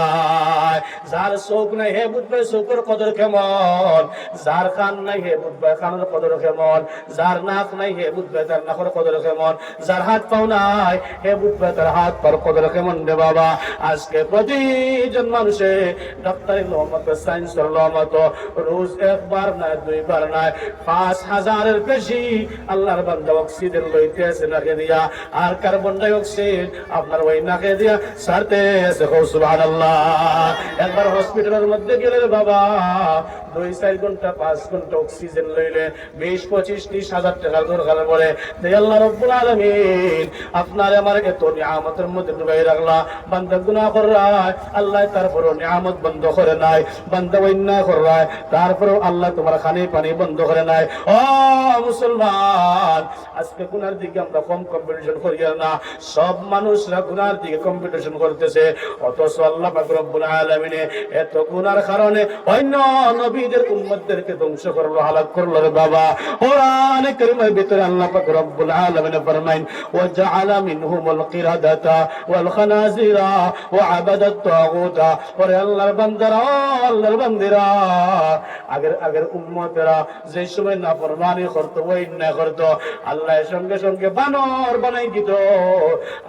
A: যার চোখ নাই হে বুঝবে চোখের কদর কেমন, যার কান নাই হে বুঝবে কানের কদর কেমন, যার নাক নাই হে বুঝবে তার নাকের কদর কেমন, যার হাত পাও নাই হে বুঝবে তার হাত পার কদর কেমন রে বাবা। আজকে প্রতিজন মানুষে ডাক্তারি লমত, সায়েন্সের লমত, রোজ একবার না 2 বার না 5000-এর বেশি আল্লাহর বান্দা অক্সিজেন লইতে আছে নাকে দিয়া, আর কার্বন ডাই অক্সাইড আপনার ওই নাকে দিয়া ছাড়তে আছে। সুবহানাল্লাহ। একবার হসপিটালের মধ্যে গেলে বাবা 2-4 ঘন্টা 5 ঘন্টা অক্সিজেন লইলে 20-25-30 হাজার টাকার দরকার পড়ে। আল্লাহ রাব্বুল আলামিন আপনার আমার এত নিয়ামতের মধ্যে ডুবাই রাখলা, বান্দা গুনাহ কররায় আল্লাহ তারপরও নিয়ামত বন্ধ করে নাই, বান্দা অন্যায় কররায় তারপরও আল্লাহ তোমার খানি পানি বন্ধ করে নাই। ও মুসলমান, আজকে গুনার দিকে আমরা কম কম্পিটিশন করি না, সব মানুষরা গুনার দিকে কম্পিটিশন করতেছে, অথচ আল্লাহ পাক রব্বুল আলামিন এত গুনার কারণে অন্য নবীদের উম্মতদেরকে ধ্বংস করলো, হালাক করলো রে বাবা। কোরআনে কারীমের ভিতরে আল্লাহ পাক রব্বুল আলামিন ফরমায়েন, ওয়া জাআলা মিনহুমুল কিরাদাতা ওয়াল খানাজিরা ওয়া আবাদাত তাগুতা। পরে আল্লাহর বান্দারা, আল্লাহর বান্দিরা, আগের উম্মতেরা যে সময় নাফরমানি করতো, অন্যায় করতো, আল্লাহর সঙ্গে সঙ্গে বানর বানাই দিত,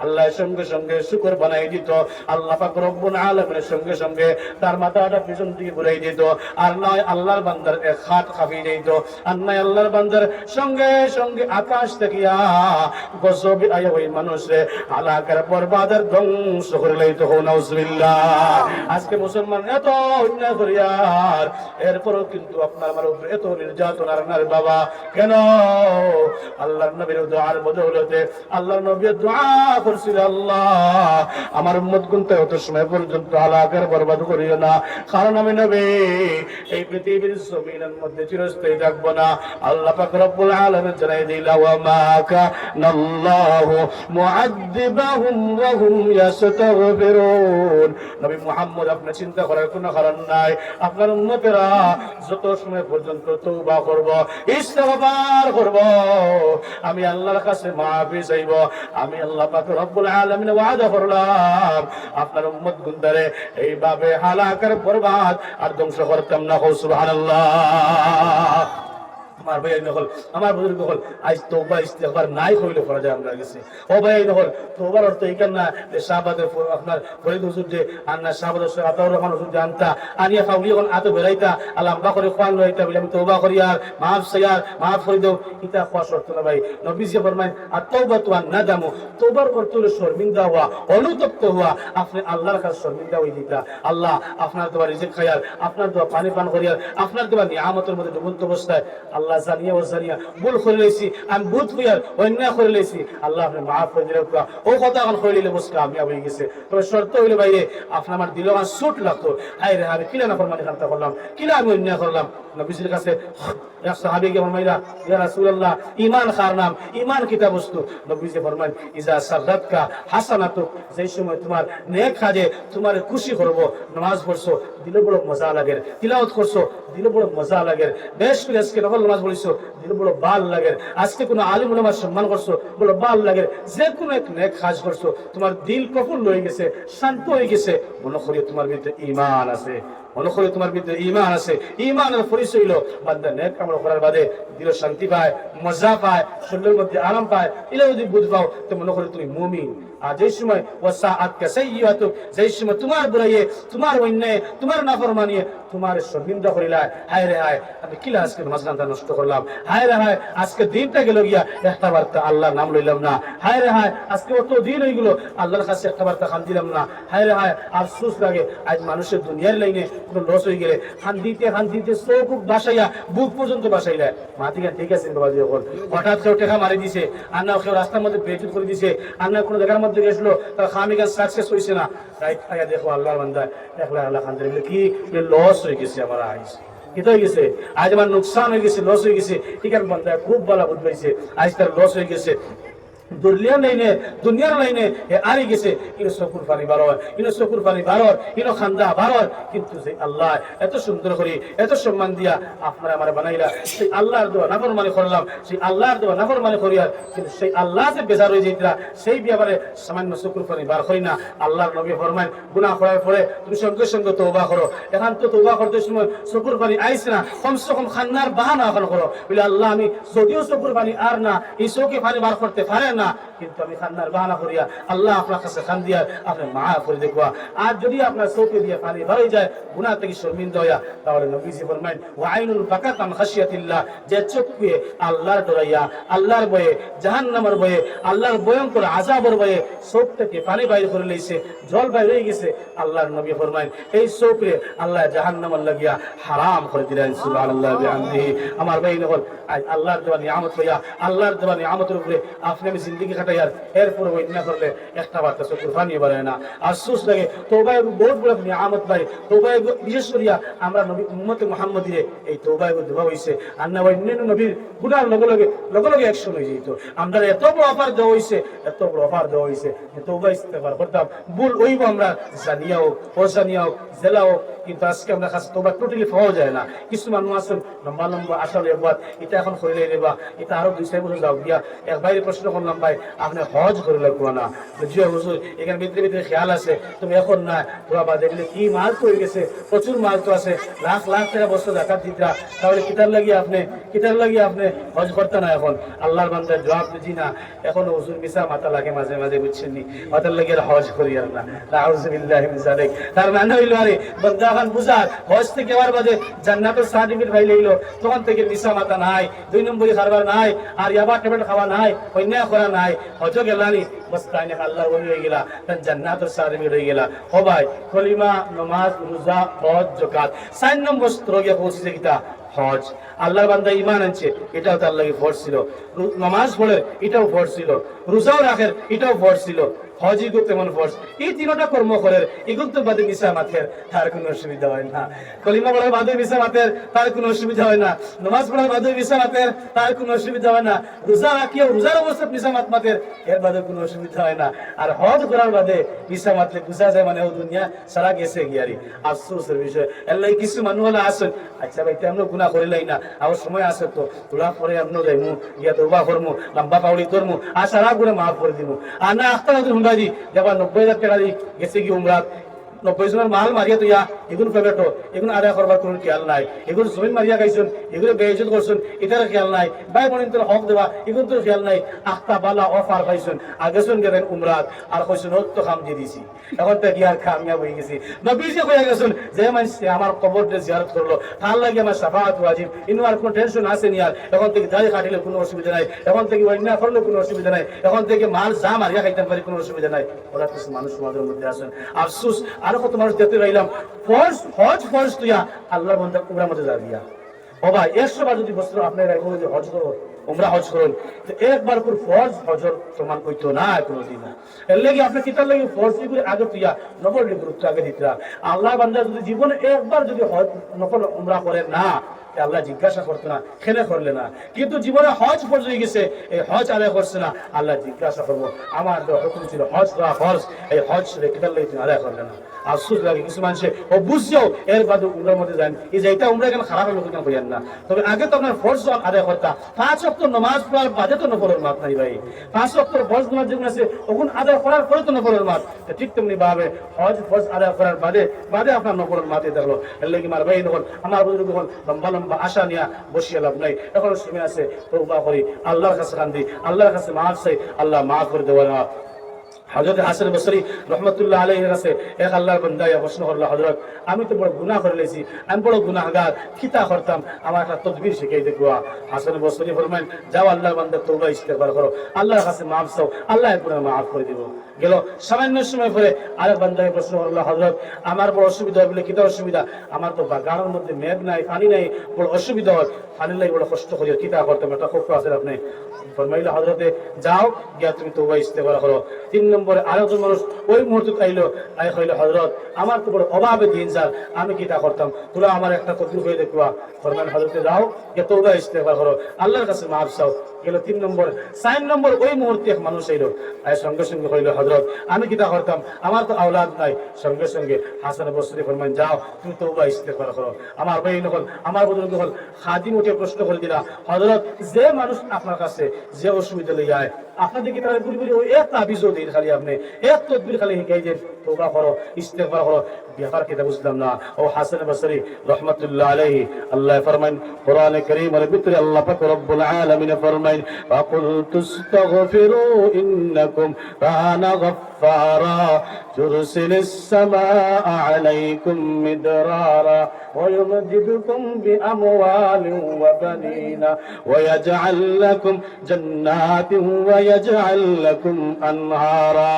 A: আল্লাহর সঙ্গে সঙ্গে শুকর বানাই দিত, আল্লাহ পাক রব্বুল আলামিনের সঙ্গে সঙ্গে তার মাথাটা পিছন দিকে ঘুরাই দিত। আর নয় আল্লাহর বান্দার এক হাত খাবি নেই তো আন্নাই আল্লাহর বান্দার সঙ্গে সঙ্গে আকাশ থেকে গজব আয় ওই মানুষে আলাকার বরবাদের ধ্বংস করে লইতো নাউজুবিল্লাহ। আজকে মুসলমান এত অন্যায় করিয়ার এরপরও কিন্তু আপনার আমার উপরে এত নির্যাতন আর না বাবা কেন? আল্লাহর নবীর দুআর বদৌলতে আল্লাহর নবী দোয়া করছিল, আল্লাহ আমার উম্মত গুনতে অত সময় পর্যন্ত হালাকের বরবাদ করিও না, কারণ আমি নবী এই পৃথিবীর জমিনের মধ্যে চিরস্থায়ী থাকবো না। আল্লাহ পাক রব্বুল আলামিন জানাই দিলা ওয়া মা কানাল্লাহু মুআদ্দিবাহুম ওয়া হুম ইস্তাগফিরুন। নবী মুহাম্মদ আপনি চিন্তা করার কোনো কারণ নাই, আপনার উম্মতেরা যত সময় পর্যন্ত তওবা করব, ইস্তিগফার করব, আমি আল্লাহর কাছে মাফি চাইব, আমি আল্লাহ পাক রব্বুল আলামিন ওয়াদা করলাম আপনার উম্মত গুনদারে এইভাবে হালাকের বরবাদ আর ধ্বংস করতাম না। সুবহানাল্লাহ। আমার ভাই নকল আমার বুজুর্গ হল আজ তওবা ইস্তিগফার নাই হইলে করা যায় আমরা গেছে। ও ভাই নকল তওবার অর্থ এই না যে শাহবাদের আপনার ফরিদ হুজুর যে আন্না শাহবাদের আতাউর রহমান হুজুর যে আনতা আনিয়া ফাউলি কোন আতো বেরাইতা আল্লাহ বা করে কোয়ান লইতা বলে আমি তওবা করি আর মাফ সাইয়ার মাফ করে দাও, এটা খাওয়া শর্ত না ভাই। নবী জি ফরমায় আত-তাওবাতু আন-নাদামু, তওবার অর্থ হলো শর্মিন্দা হওয়া, অনুতপ্ত হওয়া, আপনি আল্লাহর কাছে শর্মিন্দা হই দিতা, আল্লাহ আপনার দোয়া রিজিক খায়ার, আপনার দোয়া পানি পান করিয়ার, আপনার দোয়া নিয়ামতের মধ্যে ডুবন্ত অবস্থায় আল্লাহ জানিয়া ও জানিয়া ভুল করে লইছি, আমি বুঝ হইয়ার অন্যায় করে লইছি, আল্লাহ আপনি মাফ করে দিলে ও কথা এখন করে নিলে বসকে আমি হয়ে গেছে। তবে শর্ত হইলে ভাইরে আপনার আমার দিল আমার সুট লাগতো, হাই রে আমি কিলা না ফরমানি খান্তা করলাম, কিলা আমি অন্যায় করলাম। নবীজির কাছে এক সাহাবীকে ফরমাইলা ইয়া রাসূলুল্লাহ ঈমান কার নাম, ঈমান কিতা বস্তু? নবীজি ফরমান ইজা সাররাতকা হাসানাতু, যেই সময় তোমার নেক কাজে তোমার খুশি করব, নামাজ পড়ছো দিলে বড় মজা লাগে, তিলাওয়াত করছো দিলে বড় মজা লাগে, বেশ করে আজকে নফল নামাজ পড়িছো দিলে বড় ভাল লাগে, আজকে কোনো আলিম উলামার সম্মান করছো বড় ভাল লাগে, যে কোনো এক নেক কাজ করছো তোমার দিল প্রফুল্ল হয়ে গেছে, শান্ত হয়ে গেছে, মনে করি তোমার ভিতরে ঈমান আছে, মনে করি তোমার ভিতরে ঈমান আছে। ঈমানের পরিচয় হইল বান্দা নেক আমল করার বাদে দিল শান্তি পায়, মজা পায়, শরীরের মধ্যে আরাম পায়, এটা যদি বুঝ পাও তো মনে করি তুমি মুমিন। আর যে সময় ওয়াসাআতকা সাইয়্যাতু, যে সময় তোমার বুরাইয়ে, তোমার অন্যায়, তোমার নাফরমানিয়ে তোমার শর্মিন্দা করিলা, হায় রে হায় আমি কিলা আজকে নামাজটা নষ্ট করলাম, হায় রে হায় আজকে দিনটা গেল গিয়া একটা বার্তা আল্লাহর নাম লইলাম না, হায় রে হায় আজকে অত দিন হয়ে গেল আল্লাহর কাছে একটা বার্তা খান দিলাম না, হায় রে হায় আফসোস লাগে। আজ মানুষের দুনিয়ার লাইনে কোনো লস হয়ে গেলে খান দিতে চোখ বাসাইয়া বুক পর্যন্ত বাসাইলা মাতিকা ঠিক আছে বাবাজি, যখন হঠাৎ কেউ টেকা মারি দিছে, আর না কেউ রাস্তার মধ্যে বেজুত করে দিছে, আর না কোনো জায়গার মধ্যে গেছিল তার খামিগান সাকসেস হয়েছে না, রাইট খাইয়া দেখো আল্লাহর বান্দা দেখলা আল্লাহ খান দিলে কি লস হয়ে গেছে, আমার আইস কিতা হয়ে গেছে, আজ আমার নুকসান হয়ে গেছে, লস হয়ে গেছে, ঠিক আছে বান্দা খুব ভালো বুঝ পাইছে আজ তার লস হয়ে গেছে, দুনিয়ার লাইনে আরি গেছে, ইনো চকুর পানি বারর, ইনো চকুর পানি বারর, ইনো খান্দা বারর, কিন্তু যে আল্লাহ এত সুন্দর করে এত সম্মান দিয়া আপনারা আমার বানাইলা, সেই আল্লাহর দোয়া নাফরমানি করলাম, সেই আল্লাহর দোয়া নাফরমানি করিয়া কিন্তু সেই আল্লাহ যে বেজার হয়ে যাইতরা সেই ব্যাপারে সামান্য চকুর পানি বার করি না। আল্লাহর নবী ফরমান গুনাহ করার পরে তুমি সঙ্গে সঙ্গে তওবা করো, এখন তো তওবা করতে সময় চকুর পানি আইছে না, কমসে কম খান্নার বাহানা এখন করো, বলে আল্লাহ আমি যদিও চকুর পানি আর না এই চোখে পানি বার করতে পারে না, কিন্তু আমি খান্নার বাহানা করিয়া আল্লাহ আপনার কাছে খান দিয়া আপনি মাফ করে দেখবা। আর যদি আপনার চোখে দিয়ে পানি ভরে যায় গুনাহ থেকে শর্মিন্দা হইয়া, তাহলে নবীজি ফরমায়েন ওয়া আইনুল বাকাত আন খাশিয়াতিল্লাহ, যে চোখে আল্লাহর ডরাইয়া আল্লাহর ভয়ে জাহান্নামের ভয়ে আল্লাহর ভয়ঙ্কর আযাবের ভয়ে চোখ থেকে পানি বাইর করে লইছে, জল বাইর হয়ে গেছে, আল্লাহর নবী ফরমায়েন এই চোখে আল্লাহ জাহান্নামের লাগিয়া হারাম করে দিলেন। সুবহানাল্লাহ বিহামদিহি। আমার ভাই নকল আজ আল্লাহর দেওয়া নিয়ামত হইয়া আল্লাহর দেওয়া নিয়ামতের উপরে আপনি আমি জিন্দগি কাটাইয়ার এরপরে ওই না করলে একটা বার্তা চোখের পানি বাড়ে না, আফসোস লাগে। তওবায় বহুত বড় নিয়ামত ভাই, তওবায় বিশেষ করিয়া আমরা নবী উম্মতে মুহাম্মদীরে এই তওবায় দেওয়া হইছে, আর না অন্যান্য নবীর গুনার লগে লগে অ্যাকশন হয়ে যেত। আমরা এত বড় অফার দেওয়া হইছে, এত বড় অফার দেওয়া হইছে, তওবা ইস্তেগফার করতাম, ভুল হইব আমরা জানিয়াও অজানিয়াও জেলাও, কিন্তু আজকে আমরা কাছে তওবা টোটালি পাওয়া যায় না। কিছু মানুষ আছেন লম্বা লম্বা আসলে একবার এটা এখন হইলে নেবা, এটা আরো 2-4 বছর যাও গিয়া এক বাইরে প্রশ্ন করলাম বললাম ভাই আপনি হজ করে লাগবো না, জিও হুজুর এখানে ভিতরে ভিতরে খেয়াল আছে তুমি এখন না তোরা বাদে গেলে কি মাল তো হয়ে গেছে, প্রচুর মাল তো আছে, লাখ লাখ টাকা বছর জাকাত দিতরা, তাহলে কিতার লাগিয়ে আপনি হজ করতে না? এখন আল্লাহর বান্দার জবাব দিছি না, এখন হুজুর মিশা মাথা লাগে মাঝে মাঝে, বুঝছেন নি, মাথার লাগিয়ে হজ করি আর না, নাউযুবিল্লাহি মিন যালিক। তার মানে হইল আরে বান্দা খান বুঝার হজ থেকে আবার বাদে জান্নাতের সার্টিফিকেট ভাই লইলো, তখন থেকে মিশা মাথা নাই, 2 নম্বরই খাবার নাই, আর ইয়াবা ট্যাবলেট খাওয়া নাই, অন্যায় করা নাই, হজ গেলানি বস তাইনে আল্লাহ ওলি হয়ে গেলা, তার জান্নাতের সার্টিফিকেট হয়ে গেলা। ও ভাই কলিমা নামাজ রোজা হজ যাকাত 4 নম্বর স্তর গিয়ে পৌঁছেছে কিটা হজ। আল্লাহর বান্দা ঈমান আনছে, এটাও তার লাগি ফরজ ছিল, নামাজ পড়ে এটাও ফরজ ছিল, রোজাও রাখের এটাও ফরজ ছিল, হজই করতে মন ফরজ, এই তিনটা কর্ম করেন এগুলো তো বাদে মিশা মাথের তার কোনো অসুবিধা হয় না, কলিমা পড়ার বাদে মিশা মাথের তার কোনো অসুবিধা হয় না, নামাজ পড়ার বাদে মিশা মাথের তার কোনো অসুবিধা হয় না, রোজা রাখিও রোজার অবস্থা মিশা মাথের এর বাদে কোনো অসুবিধা হয় না, আর হজ করার বাদে মিশা মাথলে বুঝা যায় মানে ও দুনিয়া সারা গেছে গিয়ারি। আফসোসের বিষয় এলাই কিছু মানুষ হলে আসেন, আচ্ছা ভাই আমরা গুনাহ করিলাই না, আমার সময় আছে তো তোরা পরে আমরা যাইমু গিয়া তওবা করমু, লম্বা পাউড়ি করমু, আর সারা গুনাহ মাফ করে দিমু। আর না আখতার হুন্ডাজি দেখবা 90,000 টাকা দিয়ে গেছে কি উমরাত, 90 জনের মাল মারিয়া তুইয়া এগুলো পেমেন্টো এগুলো আদায় করবার কোনো খেয়াল নাই, এগুলো জমিন মারিয়া খাইছেন, এগুলো বেইজ্জত করছেন, এটার খেয়াল নাই, ভাই বোন তোর হক দেবা এগুলো তোর খেয়াল নাই, আখতা বালা অফার পাইছেন আগেছেন গেলেন উমরাত আর কইছেন তো খাম দিয়ে দিছি, এখন তো গিয়ার কামিয়াব হয়ে গেছি, নবীজি কইয়া গেছেন যে মানুষে আমার কবরটা জিয়ারত করলো তার লাগে আমার শাফাআত ওয়াজিব, ইনো আর কোনো টেনশন আছে নি, আর এখন থেকে দাড়ি কাটিলে কোনো অসুবিধা নাই, এখন থেকে অন্যায় করলে কোনো অসুবিধা নাই, এখন থেকে মাল যা মারিয়া খাইতে পারি কোনো অসুবিধা নাই। ওরা কিছু মানুষ সমাজের মধ্যে আছেন, আফসোস আরো কত মানুষ দেখতে পাইলাম ফরজ হজ ফরজ তুইয়া আল্লাহর বান্দা উমরার মধ্যে যাবিয়া। ও ভাই 100 বার যদি বছর আপনার যদি হজ করো উমরা হজ করুন তো একবার করে ফরজ হজর সমান কইতো না কোনোদিন না, এর লাগি আপনি কিতার লাগি ফরজ করে আগে তুইয়া নফল গুরুত্ব আগে দিতা। আল্লাহ বান্দা যদি জীবনে একবার যদি হজ নফল উমরা করে না আল্লাহ জিজ্ঞাসা করতো না খেলে করলে না, কিন্তু জীবনে হজ ফরজ হয়ে গেছে এই হজ আদায় করছে না, আল্লাহ জিজ্ঞাসা করবো আমার হুকুম ছিল হজ করা ফরজ, এই হজ কিতার লাগি তুমি আদায় করলে না। আফসোস লাগে কিছু মানুষে ও বুঝছেও এর বাদে উমরার মধ্যে যান, এই যে এটা উমরা কেন খারাপ হলো কেন বলেন না, তবে আগে তো আপনার ফরজ আদায় করতা, 5 ওয়াক্ত নামাজ পড়ার বাদে তো নফলের মাত নাই ভাই, 5 ওয়াক্ত ফরজ নামাজ যেগুলো আছে ওগুলো আদায় করার পরে তো নফলের মাত, ঠিক তেমনি ভাবে হজ ফরজ আদায় করার বাদে আপনার নফলের মাতে দেখলো, এর লাগি মার ভাই নকল আমার বুজুর্গ যখন লম্বা লম্বা আশা নিয়ে বসিয়ে লাভ নাই, এখন সময় আছে তওবা করি আল্লাহর কাছে কান্দি আল্লাহর কাছে মাফ চাই, আল্লাহ মাফ করে দেওয়া না। হযরত হাসান বসরি রহমাতুল্লাহ আলাইহির কাছে এক আল্লাহর বান্দা প্রশ্ন করলো, হযরত আমি তো বড় গুনাহ করে লেছি, আমি বড় গুনাহগার, কিতা করতাম আমার একটা তদবির শিখাই দেখো। হাসান বসরি ফরমাইন যাও আল্লাহর বান্দা তওবা ইস্তেগফার করো, আল্লাহর কাছে মাফ চাও, আল্লাহ গুনাহ মাফ করে দিব। গেল সামান্য সময় পরে আরেক বান্দাকে প্রশ্ন করলো, হযরত আমার বড় অসুবিধা বলে কিতা অসুবিধা, আমার তো বাগানের মধ্যে মেঘ নাই পানি নাই বড় অসুবিধা হয়, পানি লাগে বড় কষ্ট করি, কিতা করতাম একটা কষ্ট আছে আপনি ফরমাইলো হযরতে যাও গিয়া তুমি তওবা ইস্তেগফার করো। 3 নম্বরে আরেকজন মানুষ ওই মুহূর্তে আইলো, আই কইলো হযরত আমার তো বড় অভাবে দিন স্যার আমি কিতা করতাম, তোরা আমার একটা তদবির হয়ে দেখবা। ফরমাইলো হযরতে যাও গিয়া তওবা ইস্তেগফার করো, আল্লাহর কাছে মাফ চাও। গেল 3 নম্বর 4 নম্বর ওই মুহূর্তে এক মানুষ আইলো, আই সঙ্গে সঙ্গে কইলো হযরত আমি কিতা করতাম আমার তো আওলাদ নাই। সঙ্গে সঙ্গে হাসান বসরি ফরমান যাও তুমি তওবা ইস্তেগফার করো। আমার ভাই নকল আমার বুজুর্গ হল খাদিম উঠে প্রশ্ন করে দিলা, হযরত যে মানুষ আপনার কাছে যে অসুবিধা লইয়া আয় আপনাদের কি তার পুরোপুরি ওই এক তাবিজও দিন, খালি আপনি এক তদবির খালি শিখাই দেন তওবা করো ইস্তেগফার করো, ব্যাপার কিতা বুঝলাম না। ও হাসান বসরি রহমাতুল্লাহ আলাইহি আল্লাহ ফরমান কোরআনে কারীমের ভিতরে আল্লাহ পাক রব্বুল আলামিন ফরমাইন ফাকুল তুস্তাগফিরু ইন্নাকুম কানা গাফফারা যুরসিলিস সামাআ আলাইকুম মিদরারা ওয়া ইউমদিদুকুম বিআমওয়ালিন ওয়া বানিনা ওয়া ইয়াজআল লাকুম জান্নাতিন ওয়া ইয়াজআল লাকুম আনহারা।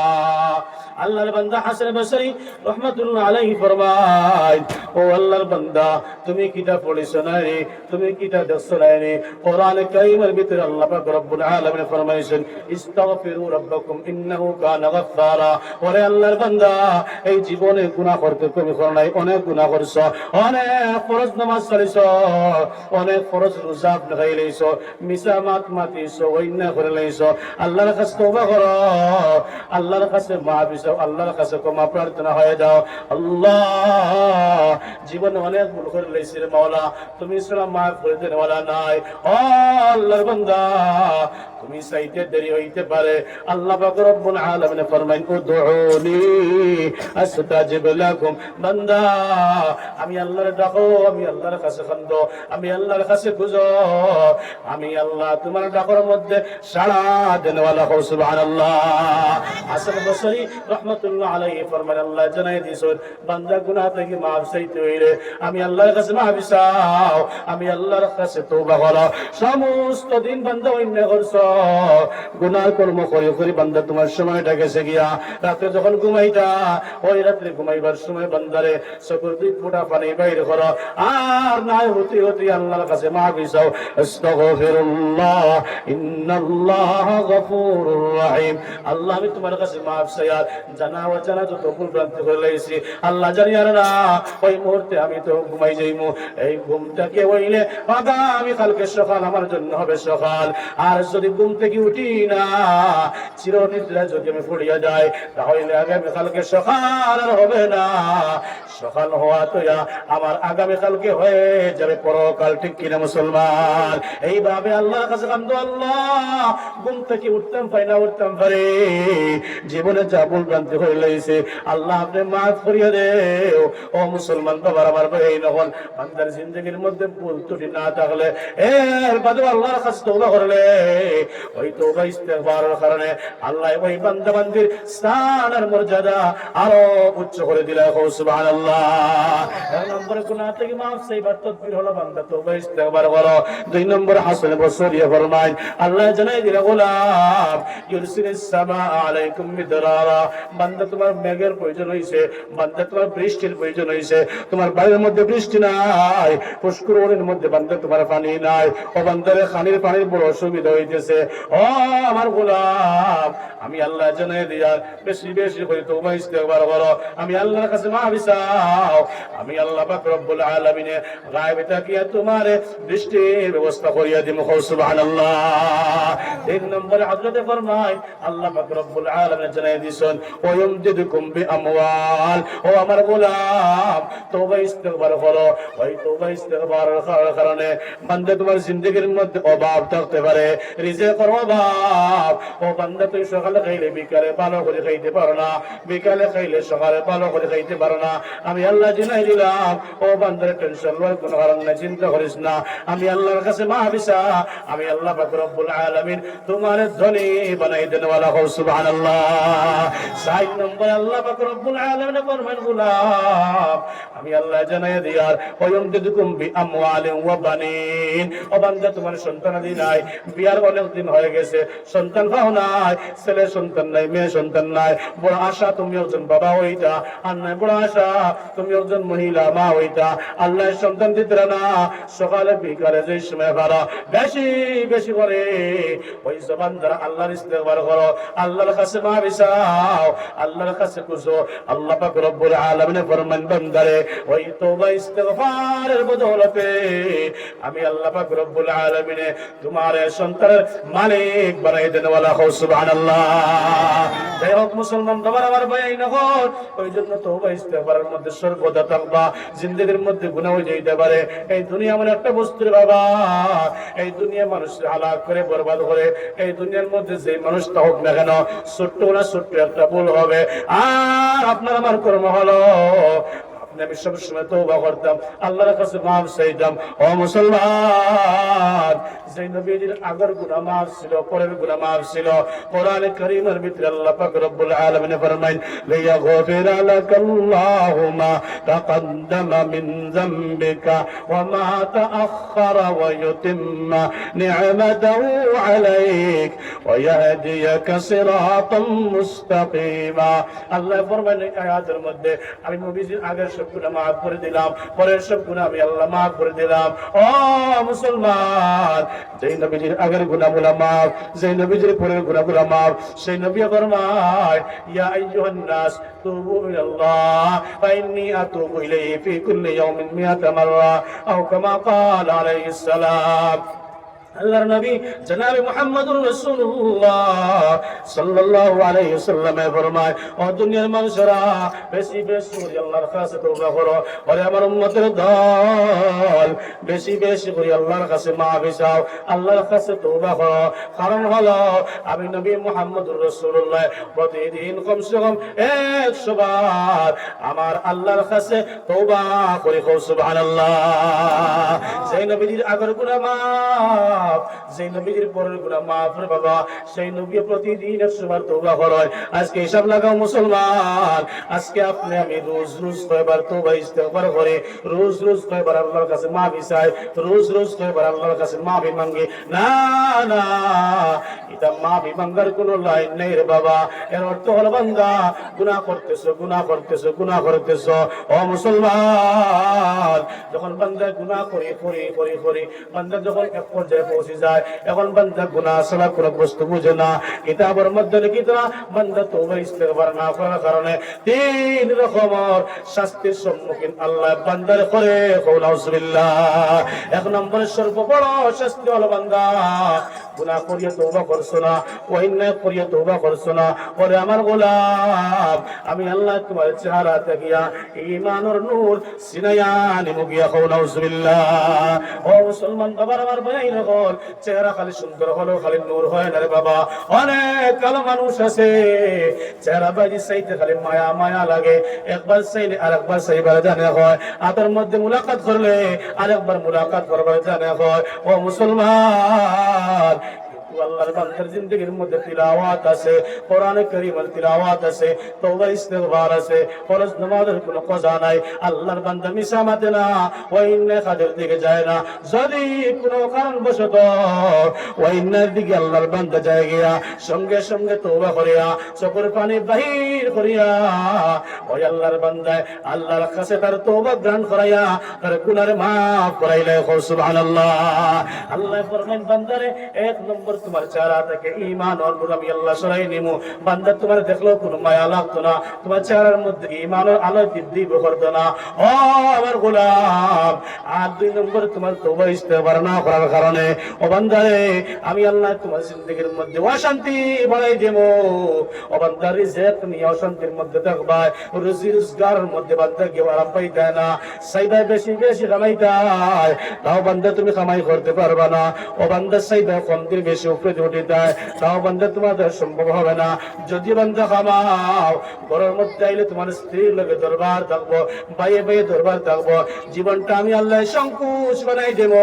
A: আল্লাহর বান্দা হাসান বসরি রহমাতুল্লাহ আলাইহি ফরমায় ও আল্লাহর বান্দা তুমি কিতাব পড়িছো না রে, তুমি কিতাব দেখছো না রে, কোরআনে কারীমের ভিতরে আল্লাহ পাক রব্বুল আলামিন ফরমাইছেন ইস্তাগফিরু রাব্বাকুম ইন্নাহু কানা গাফফারা। ওরে আল্লাহর বান্দা এই জীবনে গুনাহ করতে কমই করো নাই, অনেক গুনাহ করছো, অনেক ফরজ নামাজ পড়িছো, অনেক ফরজ রোজা রাখলাইছো, মিসামাত মাতিছো, অন্যায় করে লাইছো, আল্লাহর কাছে তওবা করো, আল্লাহর কাছে মাফ চাও, আল্লাহর কাছে ক্ষমা প্রার্থনা হয়ে যাও। আল্লাহ জীবনে অনেক ভুল করে লইছি রে মাওলা, তুমি ইসলাম মাফ করে দেন ওয়ালা নাই। ও আল্লাহর বান্দা, তুমি চাইতে দেরি হইতে পারে। আল্লাহ পাক রব্বুল আলামিন ফরমাইন উদউনি আস্তাজিব লাকুম। বান্দা আমি আল্লাহর ডাকো, আমি আল্লাহর কাছে কান্দো, আমি আল্লাহর কাছে খুঁজো, আমি আল্লাহ তোমার ডাকর মধ্যে সাড়া দেন ওয়ালা হও সুবহানাল্লাহ। হাসান বসরি রাহমাতুল্লাহ আলাইহি ফরমান আল্লাহ জানাই দিয়েছেন বান্দা গুনাহ থেকে মাফ চাইতে হইলে আমি আল্লাহর কাছে মাফ চাও, আমি আল্লাহর কাছে তওবা করো। সমস্ত দিন বান্দা অন্যায় করছো, গুনাহ কর্ম করে করে বান্দা তোমার সময়টা গেছে গিয়া, রাতে যখন ঘুমাইতা ওই রাতে ঘুমাইবার সময় বান্দারে চোখের দুই ফোঁটা পানি বাইর করো, আর নাই হতে হতে আল্লাহর কাছে মাফ চাও। আস্তাগফিরুল্লাহ ইন্নাল্লাহ গফুরুর রহিম। আল্লাহ আমি তোমার কাছে মাফ চাই, আর জানা অজানা যত ভুল ভ্রান্তি করে লাইছি আল্লাহ জানি আর না, ওই মুহূর্তে আমি তো ঘুমাই যাইমু। এই ঘুমটাকে হইলে আগামী কালকে সকাল আমার জন্য হবে সকাল, আর যদি ঘুম থেকে উঠি না চিরনিদ্রা যদি আমি পড়িয়া যাই তাহলে আগামী কালকে সকাল আর হবে না। সকাল হওয়া তো আমার আগামী কালকে হয়ে যাবে পরকাল, ঠিক কিনা মুসলমান? এইভাবে আল্লাহর কাছে কান্দো, আল্লাহ ঘুম থেকে উঠতাম পাই না, উঠতাম পারে জীবনে যা ভুল ভ্রান্তি হয়ে লাইছে আল্লাহ আপনি মাফ করিয়া দেও। ও মুসলমান বাবার আমার ভাই, নখন বান্দার জিন্দগির মধ্যে ভুল ত্রুটি না থাকলে এর বাদে আল্লাহর কাছে তওবা করলে ওই তওবা ইস্তেগফারের কারণে আল্লাহ ওই বান্দা বান্দির স্থান আর মর্যাদা আরো উচ্চ করে দিলে। সুবহানাল্লাহ। এক নম্বরে গুনাহ থেকে মাফ চাইবার তদবির হলো বান্দা তওবা ইস্তেগফার করো। দুই নম্বর হাসান বসরি ফরমায় আল্লাহ জানাই দিলে গোলাম ইউরসিলিস সামা আলাইকুম মিদরারা। বান্দা তোমার মেঘের প্রয়োজন হইছে, বান্দা তোমার বৃষ্টির প্রয়োজন হইছে, তোমার বাড়ির মধ্যে বৃষ্টি নাই, পুষ্করিণীর মধ্যে বান্দা তোমার পানি নাই, ও বান্দারে খানির পানির বড় অসুবিধা হইতেছে। ও আমার গোলাম আমি আল্লাহ জানাই দিয়ার বেশি বেশি করে তওবা ইস্তেগফার করো, আমি আল্লাহর কাছে মাফ চাও, আমি আল্লাহ পাক রব্বুল আলামিন গায়বে তাকিয়া তোমারে বৃষ্টির ব্যবস্থা করিয়া দিমু। সুবহানাল্লাহ। তিন নম্বরে হযরতে ফরমায় আল্লাহ পাক রব্বুল আলামিন জানাই দিছেন ওয়ায়ুমদিদুকুম বিআমওয়াল। ও আমার গোলাম তওবা ইস্তেগফার করো, ওই তওবা ইস্তেগফারের কারণে বান্দা তোমার জিন্দেগির মধ্যে অভাব থাকতে পারে, রিজিকের অভাব। ও বান্দা তুই সকালে খাইলে বিকালে ভালো করে খাইতে পারো না, বিকালে খাইলে সকালে ভালো করে খাইতে পারো না, আমি আল্লাহ জানাই দিলাম ও বান্দার টেনশন লওয়ার কোনো কারণ নাই, চিন্তা করিস না, আমি আল্লাহর কাছে মাফ চা, আমি আল্লাহ পাক রব্বুল আলামিন তোমার ধনী বানাই দেন ওয়ালা হও সুবহানাল্লাহ। 6 নম্বর আল্লাহ পাক রব্বুল আলামিন ফরমান গোলাম আমি আল্লাহ জানাই দিয়ার ওয়ায়ুমদিদুকুম বিআমওয়ালিন ওয়া বানিন। ও বান্দা তোমার সন্তানাদি নাই, বিয়ার অনেক দিন হয়ে গেছে, সন্তান পাও নাই, ছেলে সন্তান নাই, মেয়ে সন্তান নাই, বড় আশা তুমি একজন বাবা হইতা, আর নাই বড় আশা তুমি একজন মহিলা মা হইতা, আল্লাহ সন্তান দিতে না, সকালে বিকালে যে সময় পারো বেশি বেশি করে ওই জবান দ্বারা আল্লাহর ইস্তেগফার করো, আল্লাহর কাছে মাফ চাও, আল্লাহর কাছে খুঁজো। আল্লাহ পাক রব্বুল আলামিন ফরমান বান্দারে ওই তওবা ইস্তেগফারের বদৌলতে আমি আল্লাহ পাক রব্বুল আলামিন তোমার সন্তানের মালিক বানাই দেন ওয়ালা হও সুবহানাল্লাহ। যাই হোক মুসলমান তোমার আমার ভাই নগর, ওই জন্য তওবা ইস্তেগফারের মধ্যে সর্বদা থাকবা। জিন্দেগির মধ্যে গুনাহ হয়ে যেতে পারে, এই দুনিয়া মানে একটা বস্তুর বাবা, এই দুনিয়া মানুষ হালাক করে বরবাদ করে, এই দুনিয়ার মধ্যে যে মানুষটা হোক না কেন ছোট্ট না ছোট্ট একটা ভুল হবে, আর আপনার আমার কর্ম হলো আমি সবসময় তওবা করতাম, আল্লাহর কাছে মাফ চাইতাম। ও মুসলমান, যে নবীর আগের গুনাহ মাফ ছিল, পরের গুনাহ মাফ ছিল, কোরআনে কারীমের ভিতরে আল্লাহ পাক রব্বুল আলামিন ফরমায় লিয়াগফির লাকাল্লাহু মা তাকদ্দামা মিন যামবিকা ওয়া মা তাআখারা ওয়া ইউতিম্মা নি'মাতাহু আলাইক ওয়া ইয়াহদিয়াকা সিরাতাম মুস্তাকিমা। আল্লাহ ফরমায় এই আয়াতের মধ্যে আমি নবীর আগের গুনাহ মাফ করে দিলাম, পরের সব গুনাহ আমি আল্লাহ মাফ করে দিলাম। ও মুসলমান, যেই নবীর আগের গুনাহগুলো মাফ, যেই নবীর পরের গুনাহগুলো মাফ, সেই নবী ফরমায় ইয়া আইয়ুহান নাস তুবু ইলাল্লাহ ফা ইন্নী আতুবু ইলাইহি ফি কুল্লি ইয়াউমিন মিআতা মাররা আও কামা ক্বালা আলাইহিস সালাম। আল্লাহর নবী জনাবে মুহাম্মদুর রাসূলুল্লাহ সাল্লাল্লাহু আলাইহি ওয়াসাল্লাম ফরমায়, ও দুনিয়ার মানুষেরা বেশি বেশি করে আল্লাহর কাছে তওবা করো। ওরে আমার উম্মতের দল, বেশি বেশি করে আল্লাহর কাছে মাফি চাও, আল্লাহর কাছে তওবা করো। কারণ হলো আমি নবী মুহাম্মদুর রাসূলুল্লাহ প্রতিদিন কমসে কম 100 বার আমার আল্লাহর কাছে তওবা করি। সুবহানাল্লাহ। সেই নবীর আগের গুনাহ মাফ, সেই নবীর পরের গুনাহ মাফ রে বাবা। সেই নবী প্রতিদিন 100 বার তওবা করে। আজকে হিসাব লাগাও মুসলমান, আজকে আপনি আমি রোজ রোজ কয়বার তওবা ইস্তেগফার করে, রোজ রোজ কয়বার আল্লাহর কাছে মাফি চাই, রোজ রোজ কয়বার আল্লাহর কাছে মাফি মাঙ্গি? না না, এটা মাফি মাঙ্গার কোনো লাইন নেই রে বাবা। এর অর্থ হলো বান্দা গুনাহ করতেছো, গুনাহ করতেছো, গুনাহ করতেছো। ও মুসলমান, যখন বান্দা গুনাহ করে করে করে করে বান্দা যখন এক পর্যায়ে পৌঁছে যায়, এখন বান্দা গুনাহ ছাড়া কোনো বস্তু বুঝে না। কিতাবের মধ্যে লিখিত না, বান্দা তওবা ইস্তেগফার না করার কারণে 3 রকমের শাস্তির সম্মুখীন আল্লাহ বান্দার করে। নাউজুবিল্লাহ। 1 নম্বরের সর্ববড় শাস্তি হলো বান্দা গুনাহ করিয়া তওবা করছো না, অন্যায় করিয়া তওবা করছো না। ওরে আমার গোলাম, আমি আল্লাহ তোমার চেহারা দেখিয়া ঈমানের নূর সিনায়া নিমু গিয়া। নাউজুবিল্লাহ। ও মুসলমান বাবার, আমার ভাই নগর, চেহারা খালি সুন্দর হলো খালি নূর হয় না রে বাবা। অনেক কালো মানুষ আছে, চেহারা বাজি চাইতে খালি মায়া মায়া লাগে, একবার চাইলে আরেকবার চাইবার জানে হয়, হাতের মধ্যে মুলাকাত করলে আরেকবার মুলাকাত করবার জানে হয়। ও মুসলমান, আল্লাহর বান্দার জিন্দেগীর মধ্যে তিলাওয়াত আছে, কোরআনে কারীমের তিলাওয়াত আছে, তওবা ইস্তিগফার আছে, ফরজ নামাজের কোনো কজা নাই। আল্লাহর বান্দা মিশা মাতে না, ওয়াইন্না কাদের দিকে যায় না। যদি কোনো কারণবশত ওয়াইন্নার দিকে আল্লাহর বান্দা যায় গিয়া সঙ্গে সঙ্গে তওবা করিয়া চোখের পানি বাহির করিয়া ওই আল্লাহর বান্দায় আল্লাহর কাছে তার তওবা গ্রহণ করাইয়া তার গুনাহ মাফ করাইলে। সুবহানাল্লাহ। আল্লাহ ফরমান, বান্দারে 1 নম্বর তোমার চেহারা থেকে ঈমান আর নূর আমি আল্লাহ সরাই নিমু। বান্দা তোমার দেখলো কোনো মায়া লাগতো না, তোমার চেহারার মধ্যে ঈমানের আলো দীপ্তি করতো না। ও আমার গোলাম, আর 2 নম্বর তোমার তওবা ইস্তেগফার না করার কারণে ও বান্দারে আমি আল্লাহ তোমার জিন্দেগীর মধ্যে অশান্তি বাড়াই দেব। ও বান্দা রিজিক নিয়ে অশান্তির মধ্যে থাকবা, রুজি রোজগারের মধ্যে বান্দা কেউ আরাম পাইতে না, চাইবা বেশি বেশি কামাইতাই, তাও বান্দা তুমি কামাই করতে পারবা না। ও বান্দা চাইবা কম দিন বেশি উপরে উঠে যায়, তাও বান্দা তোমাদের সম্ভব হবে না। যদি বান্দা কামাও, ঘরের মধ্যে আইলে তোমার স্ত্রীর লগে দরবার থাকবো, বাইয়ে বাইয়ে দরবার থাকবো, জীবনটা আমি আল্লাহ সংকুচ বানাই দেব।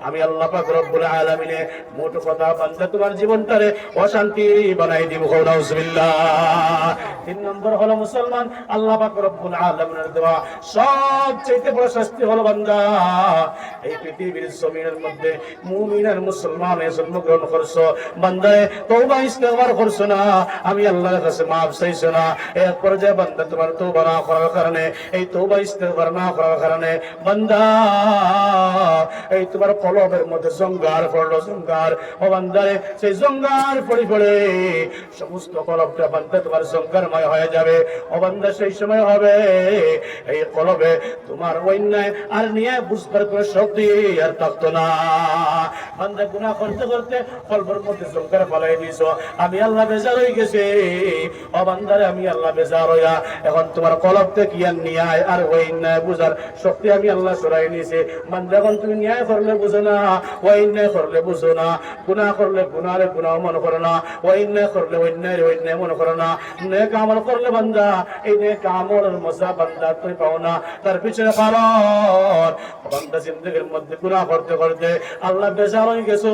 A: আমি আল্লাহ পাক রব্বুল আলামিনে মোট কথা বান্দা তোমার জীবনটারে অশান্তি বানাই দিব। নাউজুবিল্লাহ। 3 নম্বর হলো মুসলমান, আল্লাহ পাক রব্বুল আলামিনের দেওয়া সবচেয়ে বড় শাস্তি হলো বান্দা এই পৃথিবীর জমিনের মধ্যে মুমিন আর মুসলমানের জন্মগ্রহণ করছো, বান্দারে তওবা ইস্তেগফার করছো না, আমি আল্লাহর কাছে মাফ চাইছো না। এক পর্যায়ে বান্দা তোমার তওবা না করার কারণে, এই তওবা ইস্তেগফার না করার কারণে বান্দা এই তোমার কলবের মধ্যে জঙ্গার পড়লো, জঙ্গার। ও বান্দারে সেই জঙ্গার পড়ে পড়ে সমস্ত কলবটা বান্দা তোমার জঙ্গারময় হয়ে যাবে। ও বান্দা সেই সময় হবে এই কলবে তোমার অন্যায় আর নিয়ে বুঝবার কোনো শক্তি আর থাকতো না। বান্দা গুনাহ করতে করতে কলবের মধ্যে জঙ্গার ফলাই দিয়েছো, আমি আল্লাহ বেজার হয়ে গেছে। ও বান্দারে আমি আল্লাহ বেজার হইয়া এখন তোমার কলবতে কি আর নিয়ায় আর অন্যায় বুঝার শক্তি আমি আল্লাহ সরাই নিয়েছে। বান্দা এখন তুমি ন্যায় করলে বুঝো না, অন্যায় করলে বুঝো না, গুনাহ করলে গুনারে গুনাহ মনে করো না, অন্যায় করলে অন্যায় অন্যায় মনে করো না। নেক আমল করলে বান্দা এই নেক আমলের মজা বান্দা তুই পাও না। তার পিছনে কারণ বান্দা জিন্দেগীর মধ্যে গুনাহ করতে করতে আল্লাহ বেজার হয়ে গেছো,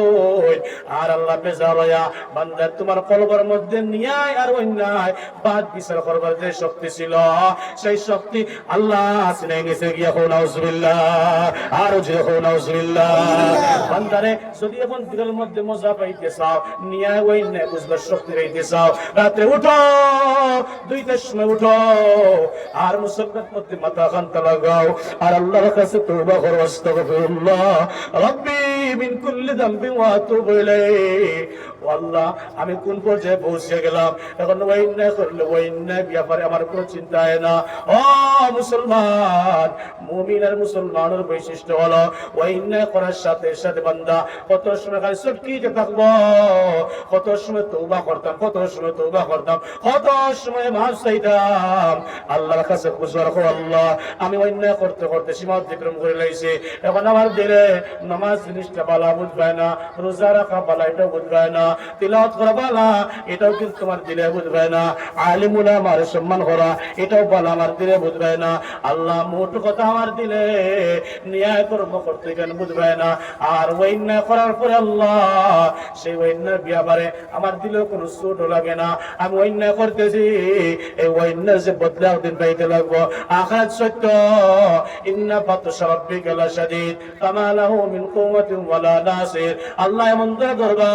A: আর আল্লাহ বেজার হইয়া বান্দা তোমার কলবের মধ্যে ন্যায় আর অন্যায় বাদ বিচার করবার যে শক্তি ছিল, সেই শক্তি আল্লাহ ছিনাই নিছে গিয়া। নাউজুবিল্লাহ। আর যে নাউজুবিল্লাহ। বান্দারে যদি এখন দিলের মধ্যে মজা পাইতে চাও, ন্যায় অন্যায় বুঝবার শক্তি পাইতে চাও, রাতে উঠো, 2টার সময় উঠো, আর মুসলমানের মধ্যে মাথা খান্তা লাগাও, আর আল্লাহর কাছে তওবা করো। আস্তাগফিরুল্লাহ রাব্বি মিন কুল্লি যামবিন ওয়া আতুবু ইলাইহি। আল্লাহ আমি কোন পর্যায়ে পৌঁছে গেলাম, এখন ওয়াইন্না করলে ওয়াইন্না ব্যাপারে আমার কোনো চিন্তা হয় না। ও মুসলমান, মুমিন আর মুসলমানের বৈশিষ্ট্য হলো ওয়াইন্না করার সাথে সাথে বান্দা কত সময় খালি চটকিতে থাকবো, কত সময় তওবা করতাম, কত সময় তওবা করতাম, কত সময় মাফ চাইতাম আল্লাহর কাছে। খুশি রাখো আল্লাহ আমি অন্যায় করতে করতে সীমা অতিক্রম করে লাইছি, এখন আমার দিলে নামাজ জিনিসটা বালা বুঝবায় না, রোজা রাখা বালা এটাও বুঝবায় না, তিলাওয়াত করা বালা এটাও কিন্তু তোমার দিলে বুঝবায় না, আলিম উলামার সম্মান করা এটাও বালা আমার দিলে বুঝবায় না। আল্লাহ মোট কথা আমার দিলে ন্যায় কর্ম করতে কেন বুঝবায় না। আর অন্যায় করার পরে আল্লাহ সেই অন্যায় ব্যাপারে আমার দিলেও কোনো ছোট লাগে না। আমি অন্যায় করতেছি, এই অন্যায় যে বদলা দিন পাইতে লাগবো। আখিরাত সত্য, ইন্না বাতশা রাব্বিকা লাশাদীদ কামা লাহু মিন কুওয়াতিন ওয়ালা নাসির। আল্লাহ এমন ধরবা,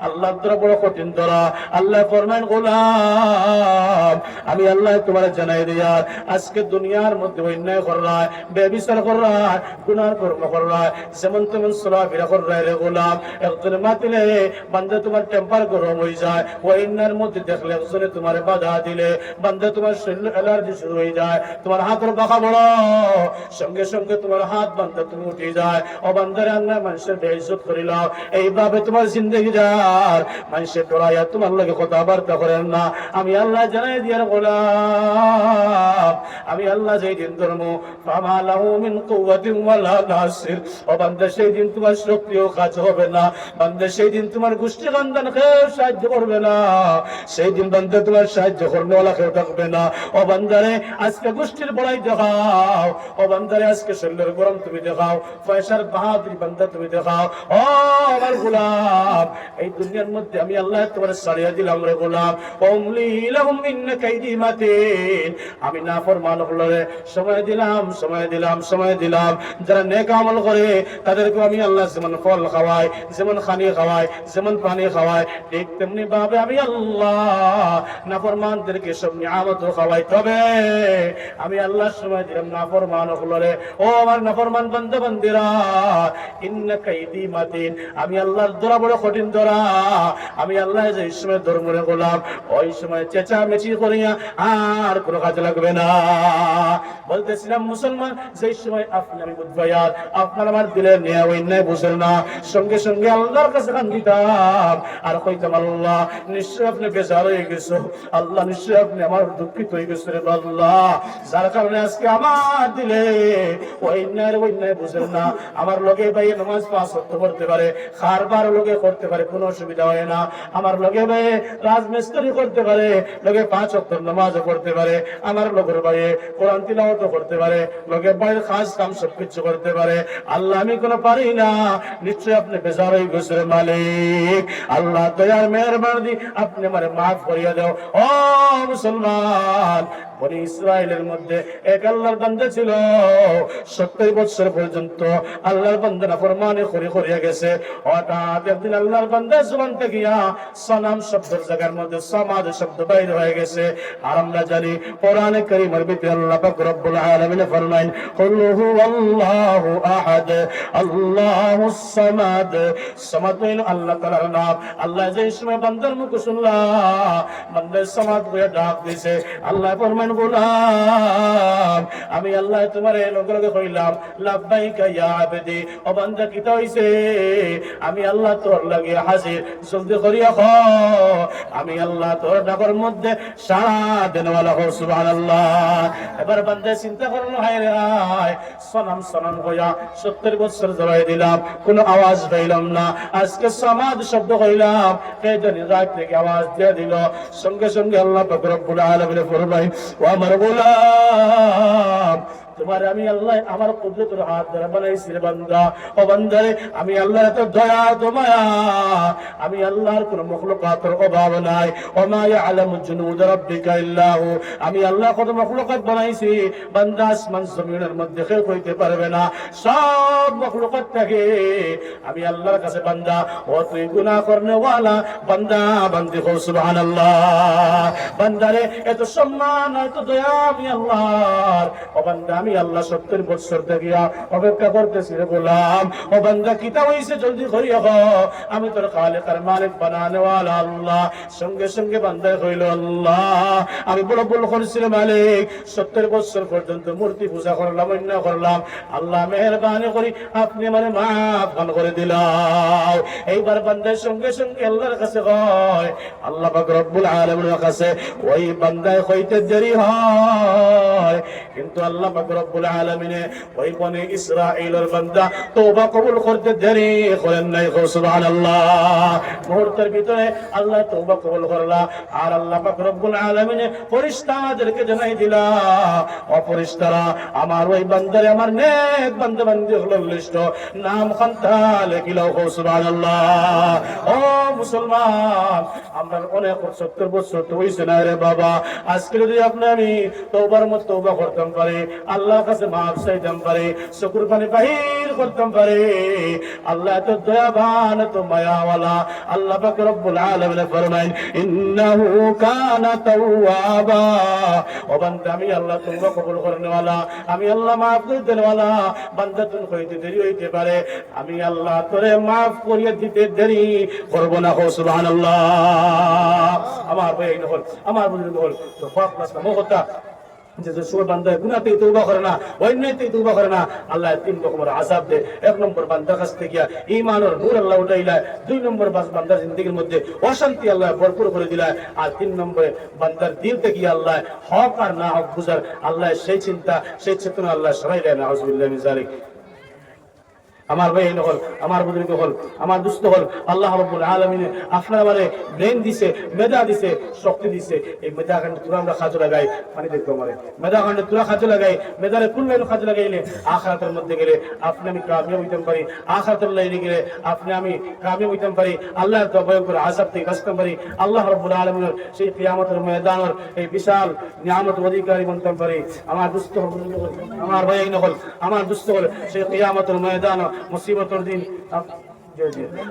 A: আল্লাহ ধরা বড় কঠিন ধরা। আল্লাহ ফরমান গোলাম আমি আল্লাহ তোমার জানাই দিয়া আজকে দুনিয়ার মধ্যে অন্যায় করা, বেবিচার করা, গুনাহ কর্ম করা, যেমন তেমন চলাফেরা করা রে গোলাম। একজনে মাতিলে বান্দা তোমার টেম্পার গরম হয়ে যায়, অন্যায়ের মধ্যে দেখলে একজনে তোমার বাধা দিলে বান্দা তোমার শরীর অ্যালার্জি শুরু হয়ে যায়, তোমার হাতের বাঁকা বড় সঙ্গে সঙ্গে তোমার হাত বান্দা তুমি উঠে যায়। ও বান্দারে আল্লাহ মানুষের বেইজ্জত করিলাও, এইভাবে তোমার জিন্দগি যার মানুষের ডরাইয়া তোমার লগে কথাবার্তা করেন না। আমি আল্লাহ জানাই দিয়ার গোলাম আমি আল্লাহ যেই দিন ধর্ম ফামা লাহু মিন কুওয়াতিন ওয়ালা নাসির। ও বান্দা সেই দিন তোমার শক্তিও কাজ হবে না, বান্দা সেই দিন তোমার গোষ্ঠী খানদান কেউ সাহায্য করবে না, সেই দিন বান্দা তোমার সাহায্য করবে ওলা কেউ থাকবে না। ও বান্দারে আজকে গোষ্ঠীর বড়াই দেখাও, ও বান্দারে আজকে শরীরের গরম তুমি দেখাও, পয়সার বাহাদুরি বান্দা তুমি দেখাও। ও আমার গোলাম এই দুনিয়ার মধ্যে আমি আল্লাহ তোমার ছাড়িয়ে দিলাম রে গোলাম। ওমলি লাহুম ইন্না কাইদি মাতিন। আমি নাফরমান হলে সময় দিলাম, সময় দিলাম, সময় দিলাম। যারা নেক আমল করে তাদেরকে আমি আল্লাহ যেমন ফল খাওয়াই, যেমন খানি খাওয়াই, যেমন পানি খাওয়াই, ঠিক তেমনি ভাবে আমি আল্লাহ নাফরমানদেরকে সব নিয়ামত খাওয়াই। তবে আমি আল্লাহ সময় দিলাম নাফরমান হলে, ও আমার নাফরমান বান্দা বান্দিরা ইন্না কাইদি মাতিন। আমি আল্লাহর ধরা বড় কঠিন ধরা। আমি আল্লাহ যে সময় ধর্মরে গোলাম ওই সময় চেঁচামেচি করিয়া আর কোনো কাজে লাগবে না। বলতেছিলাম মুসলমান যেই সময় আপনি আমি বুঝবাইয়ার আপনার আমার দিলের নিয়ে ওই ন্যায় বুঝেন না, সঙ্গে সঙ্গে আল্লাহর কাছে কান দিতাম আর কইতাম আল্লাহ নিশ্চয় আপনি বেজার হয়ে গেছো, আল্লাহ নিশ্চয় আপনি আমার দুঃখিত হয়ে গেছো রে আল্লাহ, যার কারণে আজকে আমার দিলে ওই ন্যায় বুঝেন না। আমার লগে ভাই নামাজ পাঁচ ওয়াক্ত পড়তে পারে, খারবার লগে করতে পারে, কোনো অসুবিধা হয় না। আমার লগে ভাই রাজমিস্ত্রি করতে পারে, লগে পাঁচ ওয়াক্ত নামাজও পড়তে পারে, আমার লগের ভাই কোরআন তিলাওয়াত করতে পারে, লগে ভাই খাস কাম সবকিছু করতে পারে। আল্লাহ আমি কোনো পারি না, নিশ্চয় আপনি বেজার হয়ে গেছেন মালিক। আল্লাহ দয়ার মেহেরবানি আপনি আমারে মাফ করিয়া দাও। ও মুসলমান বনি ইসরাইলের মধ্যে এক আল্লাহর বান্দা ছিল, 70 বছর পর্যন্ত আল্লাহর বান্দা নাফরমানি করিয়া গেছে। হঠাৎ একদিন আল্লাহর বান্দা জবান থেকে সনাম শব্দের জায়গার মধ্যে সমাদ শব্দ বাইর হয়ে গেছে। আর আমরা জানি কোরআনে কারীমের ভিতরে আল্লাহ পাক রব্বুল আলামিন ফরমায়েন কুল হুয়াল্লাহু আহাদ আল্লাহুস সামাদ। সামাদ হলো আল্লাহ তাআলার নাম। আল্লাহ যে সময় বান্দার মুখ শুনলা বান্দা সামাদ বলে ডাক দিয়েছে, আল্লাহ ফরমায়েন গোলাম আমি আল্লাহ তোমারে লগে লগে কইলাম লাব্বাইকা ইয়া আবদি। ও বান্দা কি হইছে? আমি আল্লাহ তোর লাগে হাজির, জলদি করিয়া খ আমি আল্লাহ তোর ডাকের মধ্যে সাড়া দেনওয়ালা হো। সুবহানাল্লাহ। এবার বান্দা চিন্তা করলো হায় রে হায়, সনাম সনাম হইয়া 70 বছর জবাই দিলাম, কোনো আওয়াজ পাইলাম না। আজকে সমাদ শব্দ কইলাম, কে জানি রাত থেকে আওয়াজ দিয়ে দিল। সঙ্গে সঙ্গে আল্লাহ পাক রব্বুল আলামিন ফরমায় ও আমার গোলাম তোমার আমি আল্লাহ আমার কুদরতের হাত ধরে বানাইছি রে বান্দা। ও বান্দারে আমি আল্লাহর এত দয়া দমায়া, আমি আল্লাহর কোন মখলুকাতের অভাব নাই। ওমা ইয়ালামু জুনুদ রাব্বিকা ইল্লা হু। আমি আল্লাহ কত মখলুকাত বানাইছি বান্দা আসমান জমিনের মধ্যে কেউ কইতে পারবে না। সব মখলুকাত থেকে আমি আল্লাহর কাছে বান্দা ও তুই গুনাহ করনে ওয়ালা বান্দা বান্দি হো। সুবহানাল্লাহ। বান্দারে এত সম্মান এত দয়া আমি আল্লাহর। ও বান্দা আমি আল্লাহ 70 বছর দেখিয়া অপেক্ষা করতেছি রে গোলাম। ও বান্দা কিতা হইছে জলদি করিয়া আমি তোর খালিক আর মালিক বানানে ওয়ালা আল্লাহ। সঙ্গে সঙ্গে বান্দা কইল আল্লাহ আমি বড় ভুল করেছি মালিক, 70 বছর পর্যন্ত মূর্তি পূজা করলাম, অন্যায় করলাম, আল্লাহ মেহেরবানি করি আপনি মানে মাফ করে দিলাম। এইবার বান্দার সঙ্গে সঙ্গে আল্লাহর কাছে কয়, আল্লাহ পাক রব্বুল আলামিনের কাছে ওই বান্দায় হইতে দেরি হয়, কিন্তু আল্লাহ পাক রব্বুল আলামিনে ওই বনি ইসরাঈলের বান্দা তওবা কবুল করতে দেরি করেন নাই। সুবহানাল্লাহ। মুহূর্তের ভিতরে আল্লাহ তওবা কবুল করলা। আর আল্লাহ পাক রব্বুল আলামিনে ফেরেশতাদেরকে জানাই দিলা, ও ফেরেশতারা আমার ওই বান্দারে আমার নেক বান্দা বান্দি হলো লিস্ট নাম খান্তা লেখিলাও। সুবহানাল্লাহ। ও মুসলমান, আমরা অনেক 70 বছর তো হইছে না রে বাবা। আজকে যদি আপনি আমি তওবার মত তওবা করতাম পারি, আল্লাহর কাছে মাফ চাইতাম পারি, চোখের পানি বাহির করতাম পারি। আল্লাহ তো দয়াবান, তো মায়াওয়ালা। আল্লাহ পাক রব্বুল আলামিন ফরমায় ইন্নাহু কানা তাওয়াবা। ও বান্দা আমি আল্লাহ তওবা কবুল করনেওয়ালা, আমি আল্লাহ মাফ করে দেনওয়ালা। বান্দা তুমি কইতে দেরি হইতে পারে, আমি আল্লাহ তোরে মাফ করিয়ে দিতে দেরি করব না। সুবহানাল্লাহ। আমার ভাই হল, আমার বুজুর্গ হল তো ফাকলাস না মহতা যে সব বান্দা গুনাহতে তওবা করে না, অন্যায়তে তওবা করে না, আল্লাহ 3 রকমের আযাব দেয়। 1 নম্বর বান্দার কাছ থেকে ঈমানের নূর আল্লাহ উঠাইলা, 2 নম্বর বান্দার জিন্দেগীর মধ্যে অশান্তি আল্লাহ ভরপুর করে দিলা, আর 3 নম্বরে বান্দার দিল থেকে আল্লাহ হক আর না হক বুঝার আল্লাহ সেই চিন্তা সেই চেতনা আল্লাহ সরাই দেয় না। আউযুবিল্লাহি মিন যালিক। আমার ভাই হল, আমার বুজুর্গ হল, আমার দুস্থ হল, আল্লাহ রাব্বুল আলামিন আপনার মানে ব্রেন দিছে, মেধা দিছে, শক্তি দিছে। এই মেধা কারণে তুরা আমরা কাজে লাগাই, মানে দেখবো মানে মেধা কারণে তুরা কাজে লাগাই, মেধারে কুল্লাইন কাজে লাগাইলে আখিরাতের মধ্যে গেলে আপনি আমি কামিয়াব হইতে পারি, আখিরাতের লাইনে গেলে আপনি আমি কামিয়াব হইতে পারি, আল্লাহর ভয়ঙ্কর আযাব থেকে বাঁচতে পারি, আল্লাহ রাব্বুল আলামিনের সেই কিয়ামতের ময়দানের এই বিশাল নিয়ামত অধিকারী বনতে পারি। আমার দুস্থ হল, আমার ভাই হল, আমার দুস্থ হল সেই কিয়ামতের ময়দান মুসিবতের দিন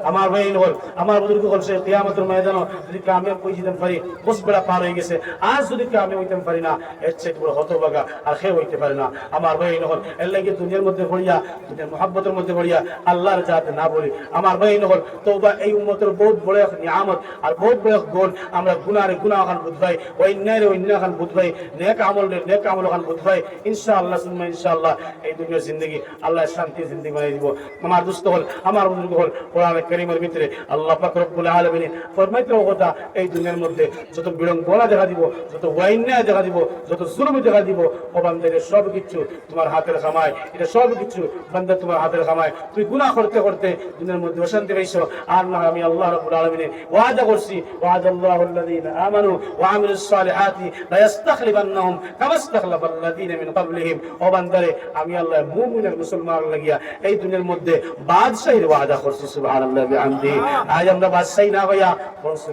A: আমার ভাই হল, আমার বুজুর্গ হল সে কিয়ামতের ময়দানে যদি কামিয়াব হই যেতে পারি, বস বেড়া পার হয়ে গেছে। আজ যদি কামিয়াব হইতে পারি না, এর চেয়ে বড় হতভাগা আর কেউ হইতে পারে না। আমার ভাই হল, এর লাগি দুনিয়ার মধ্যে পড়িয়া, দুনিয়ার মুহাব্বতের মধ্যে পড়িয়া আল্লাহর জাত না বলি। আমার ভাই হল তওবা এই উম্মতের বহুত বড় এক নিয়ামত আর বহুত বড় এক গুণ। আমরা গুনাহরে গুনাহ খান বুঝবাই, অন্যায়ের অন্যায় খান বুঝবাই, নেক আমলের নেক আমল খান বুঝবাই। ইনশাআল্লাহ সুম্মা ইনশাআল্লাহ এই দুনিয়ার জিন্দেগি আল্লাহ শান্তির জিন্দেগি বানাই দিব। আমার দুস্থ হল, আমার বুজুর্গ হল, কোরআন কারীমের ভিতরে আল্লাহ পাক রব্বুল আলামিন ফরমাইতে কথা এই দুনিয়ার মধ্যে যত বিড়ম্বনা দেখা দিব, যত অন্যায় দেখা দিব, যত জুলুম দেখা দিব, ও বান্দারে সব কিছু তোমার হাতের কামাই, এটা সব কিছু বান্দা তোমার হাতের কামাই। তুই গুনাহ করতে করতে দুনিয়ার মধ্যে অশান্তি পাইছো, আর না আমি আল্লাহ রাব্বুল আলামিন ওয়াদা করছি, ওয়াদাল্লাহু আল্লাযীনা আমানু ওয়া আমিলুস সালিহাতি লা ইস্তাখলিফান্নাহুম কামা ইস্তাখলাফাল্লাযীনা মিন ক্বাবলিহিম। ও বান্দারে আমি আল্লাহ মুমিনের মুসলমান লাগিয়া এই দুনিয়ার মধ্যে বাদশাহীর ওয়াদা করছি। সুবহানাল্লাহ বিহামদিহি। আজ আমরা বাদশাহী না হইয়া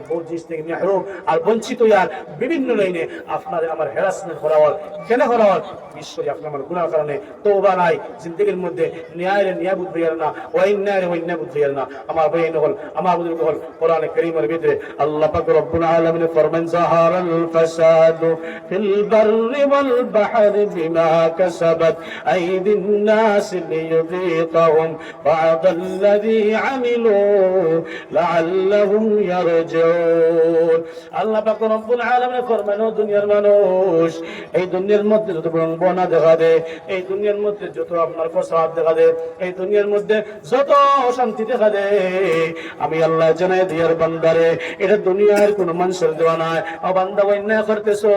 A: বহুত জিনিস থেকে মাহরুম আর বঞ্চিত হইয়ার বিভিন্ন লাইনে আপনার আমার হ্যারাসমেন্ট করা হয়। কেন করা হয়? ঈশ্বরী আপনার আমার গুনার কারণে তওবা নাই, জিন্দেগীর মধ্যে ন্যায়ের ন্যায় বুঝ হইয়ার না, অন্যায়ের অন্যায় বুঝ হইয়ার না। আমার ভাই হল, আমার বুজুর্গ হল, কোরআন কারীমের ভিতরে আল্লাহ পাক রব্বুল আলামিন ফরমান যাহারাল ফাসাদু ফিল বাররি ওয়াল বাহরি বিমা কাসাবাত আইদিন নাস লিয়ুযীকাহুম বা'দাল্লাযী আমিলু লাআল্লাহুম ইয়ারজিউন। আল্লাহ পাক রব্বুল আলামিন ফরমান, দুনিয়ার মানুষ এই দুনিয়ার মধ্যে যত বিড়ম্বনা দেখা দেয়, এই দুনিয়ার মধ্যে যত আপনার ফসাদ দেখা দেয়, এই দুনিয়ার মধ্যে যত অশান্তি দেখা দেয়, আমি আল্লাহ জানাই দিয়ার বান্দারে এটা দুনিয়ার কোন মানুষের দেওয়া নাই। ও বান্দা অন্যায় করতেছো,